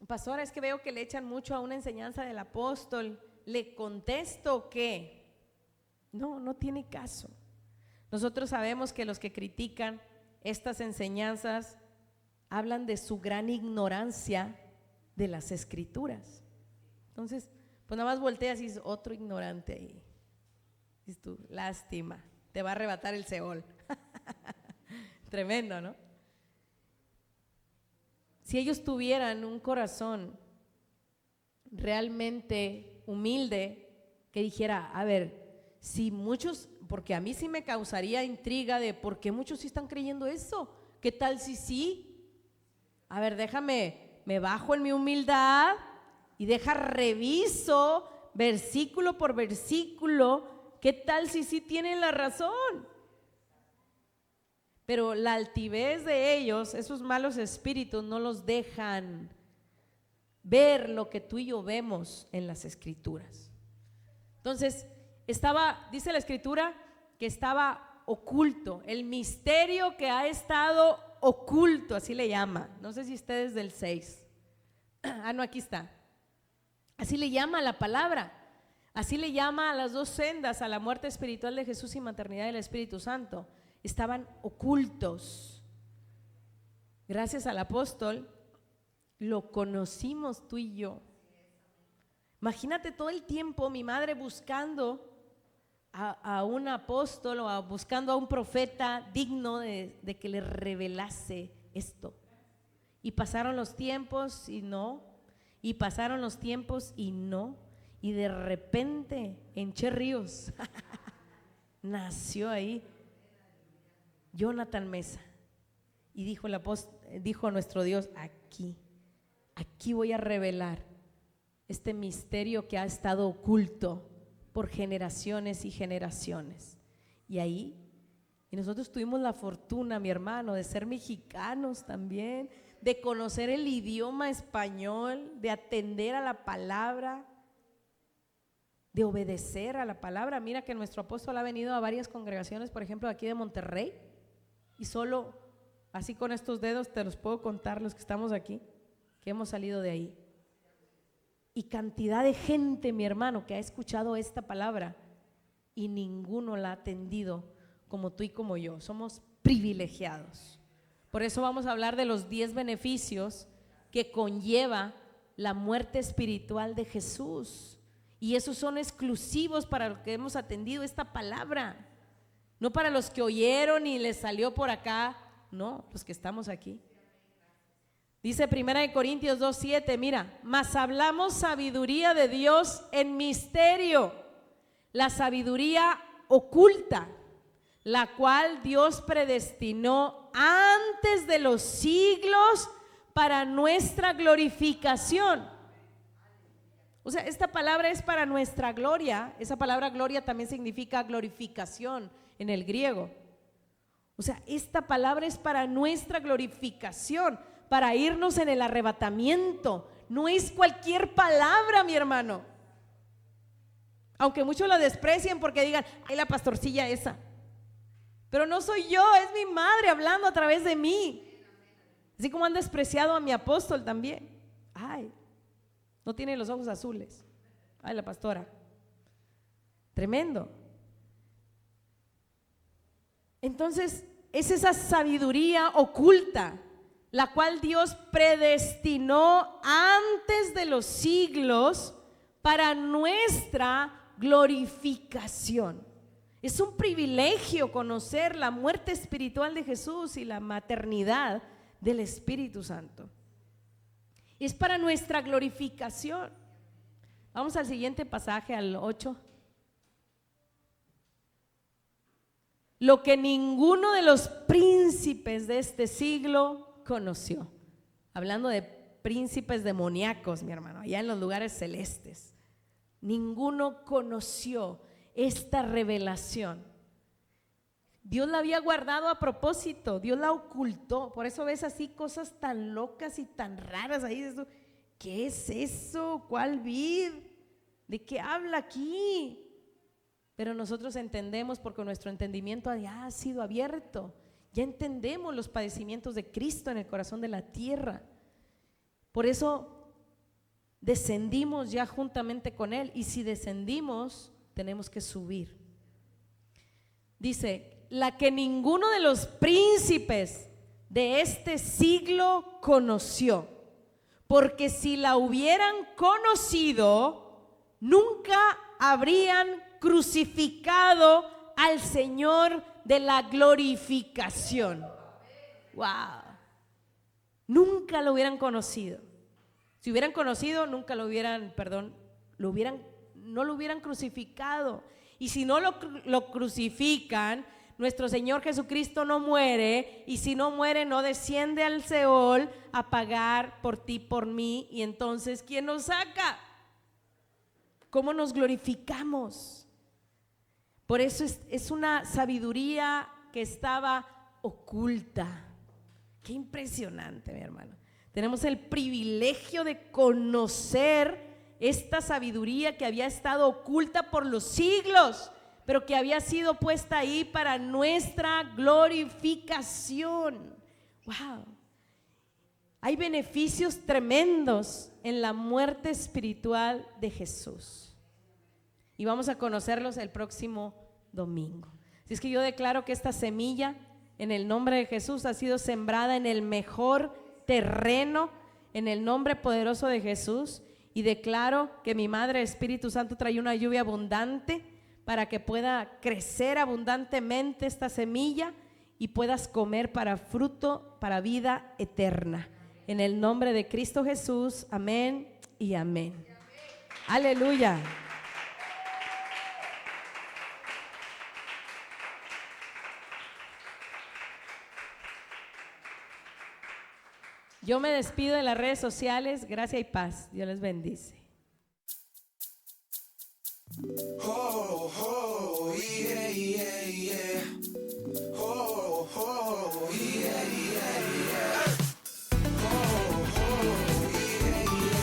pastora, es que veo que le echan mucho a una enseñanza del apóstol. Le contesto que no tiene caso. Nosotros sabemos que los que critican estas enseñanzas hablan de su gran ignorancia de las escrituras. Entonces, pues nada más volteas y dices, otro ignorante ahí. Dices tú, lástima, te va a arrebatar el Seol. Tremendo, ¿no? Si ellos tuvieran un corazón realmente humilde, que dijera, a ver, si muchos, porque a mí sí me causaría intriga de por qué muchos sí están creyendo eso, ¿qué tal si sí? A ver, déjame, me bajo en mi humildad y reviso versículo por versículo, ¿qué tal si sí tienen la razón? Pero la altivez de ellos, esos malos espíritus, no los dejan ver lo que tú y yo vemos en las escrituras. Entonces, dice la escritura que estaba oculto, el misterio que ha estado oculto, así le llama. No sé si ustedes del 6. No, aquí está. Así le llama la palabra, así le llama a las dos sendas, a la muerte espiritual de Jesús y maternidad del Espíritu Santo. Estaban ocultos. Gracias al apóstol lo conocimos tú y yo. Imagínate todo el tiempo mi madre buscando a un apóstol o buscando a un profeta digno de que le revelase esto. Y pasaron los tiempos y no, y pasaron los tiempos y no, y de repente en Che Ríos nació ahí Jonathan Mesa y dijo nuestro Dios, aquí voy a revelar este misterio que ha estado oculto por generaciones y generaciones. Y nosotros tuvimos la fortuna, mi hermano, de ser mexicanos también, de conocer el idioma español, de atender a la palabra, de obedecer a la palabra. Mira que nuestro apóstol ha venido a varias congregaciones, por ejemplo, aquí de Monterrey, y solo así con estos dedos te los puedo contar los que estamos aquí, que hemos salido de ahí. Y cantidad de gente, mi hermano, que ha escuchado esta palabra y ninguno la ha atendido como tú y como yo. Somos privilegiados. Por eso vamos a hablar de los 10 beneficios que conlleva la muerte espiritual de Jesús. Y esos son exclusivos para los que hemos atendido esta palabra. No para los que oyeron y les salió por acá, no, los que estamos aquí. Dice 1 Corintios 2:7, mira, mas hablamos sabiduría de Dios en misterio, la sabiduría oculta, la cual Dios predestinó antes de los siglos para nuestra glorificación. O sea, esta palabra es para nuestra gloria. Esa palabra gloria también significa glorificación en el griego. O sea, esta palabra es para nuestra glorificación, para irnos en el arrebatamiento. No es cualquier palabra, mi hermano. Aunque muchos la desprecien porque digan, ay, la pastorcilla esa. Pero no soy yo, es mi madre hablando a través de mí. Así como han despreciado a mi apóstol también. Ay, no tiene los ojos azules. Ay, la pastora. Tremendo. Entonces, es esa sabiduría oculta, la cual Dios predestinó antes de los siglos para nuestra glorificación. Es un privilegio conocer la muerte espiritual de Jesús y la maternidad del Espíritu Santo. Es para nuestra glorificación. Vamos al siguiente pasaje, al 8. Lo que ninguno de los príncipes de este siglo conoció. Hablando de príncipes demoníacos, mi hermano, allá en los lugares celestes. Ninguno conoció esta revelación. Dios la había guardado a propósito, Dios la ocultó. Por eso ves así cosas tan locas y tan raras ahí. ¿Qué es eso? ¿Cuál vid? ¿De qué habla aquí? Pero nosotros entendemos porque nuestro entendimiento ya ha sido abierto. Ya entendemos los padecimientos de Cristo en el corazón de la tierra. Por eso descendimos ya juntamente con Él. Y si descendimos, tenemos que subir. Dice, la que ninguno de los príncipes de este siglo conoció, porque si la hubieran conocido, nunca habrían crucificado al Señor de la glorificación. Wow. Nunca lo hubieran conocido. Si hubieran conocido, nunca lo hubieran, no lo hubieran crucificado. Y si no lo crucifican, nuestro Señor Jesucristo no muere, y si no muere, no desciende al Seol a pagar por ti, por mí. Y entonces, ¿quién nos saca? ¿Cómo nos glorificamos? Por eso es una sabiduría que estaba oculta. Qué impresionante, mi hermano. Tenemos el privilegio de conocer esta sabiduría que había estado oculta por los siglos, pero que había sido puesta ahí para nuestra glorificación. Wow. Hay beneficios tremendos en la muerte espiritual de Jesús. Y vamos a conocerlos el próximo domingo. Así es que yo declaro que esta semilla, en el nombre de Jesús, ha sido sembrada en el mejor terreno, en el nombre poderoso de Jesús. Y declaro que mi Madre Espíritu Santo trae una lluvia abundante para que pueda crecer abundantemente esta semilla y puedas comer para fruto, para vida eterna. En el nombre de Cristo Jesús, amén y amén. Aleluya. Yo me despido de las redes sociales. Gracia y paz. Dios les bendice. Oh, oh, yeah, yeah, yeah. Oh, oh, yeah, yeah, yeah. Oh, oh, yeah, yeah, yeah.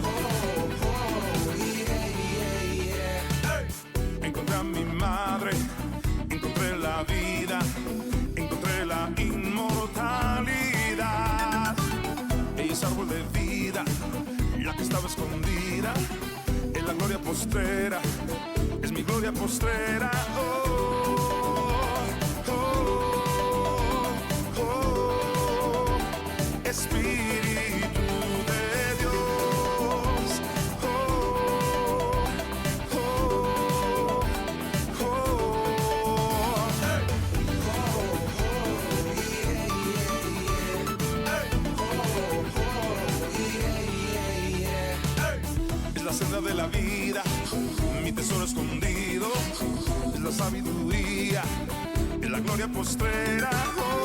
Oh, oh, yeah, yeah, yeah. Encontré a mi madre, encontré la vida, encontré la inmortalidad. Ella es árbol de vida, la que estaba escondida en la gloria postrera, es mi gloria postrera. Espíritu de Dios, oh, oh, oh. sabiduría, en la gloria postrera. Oh,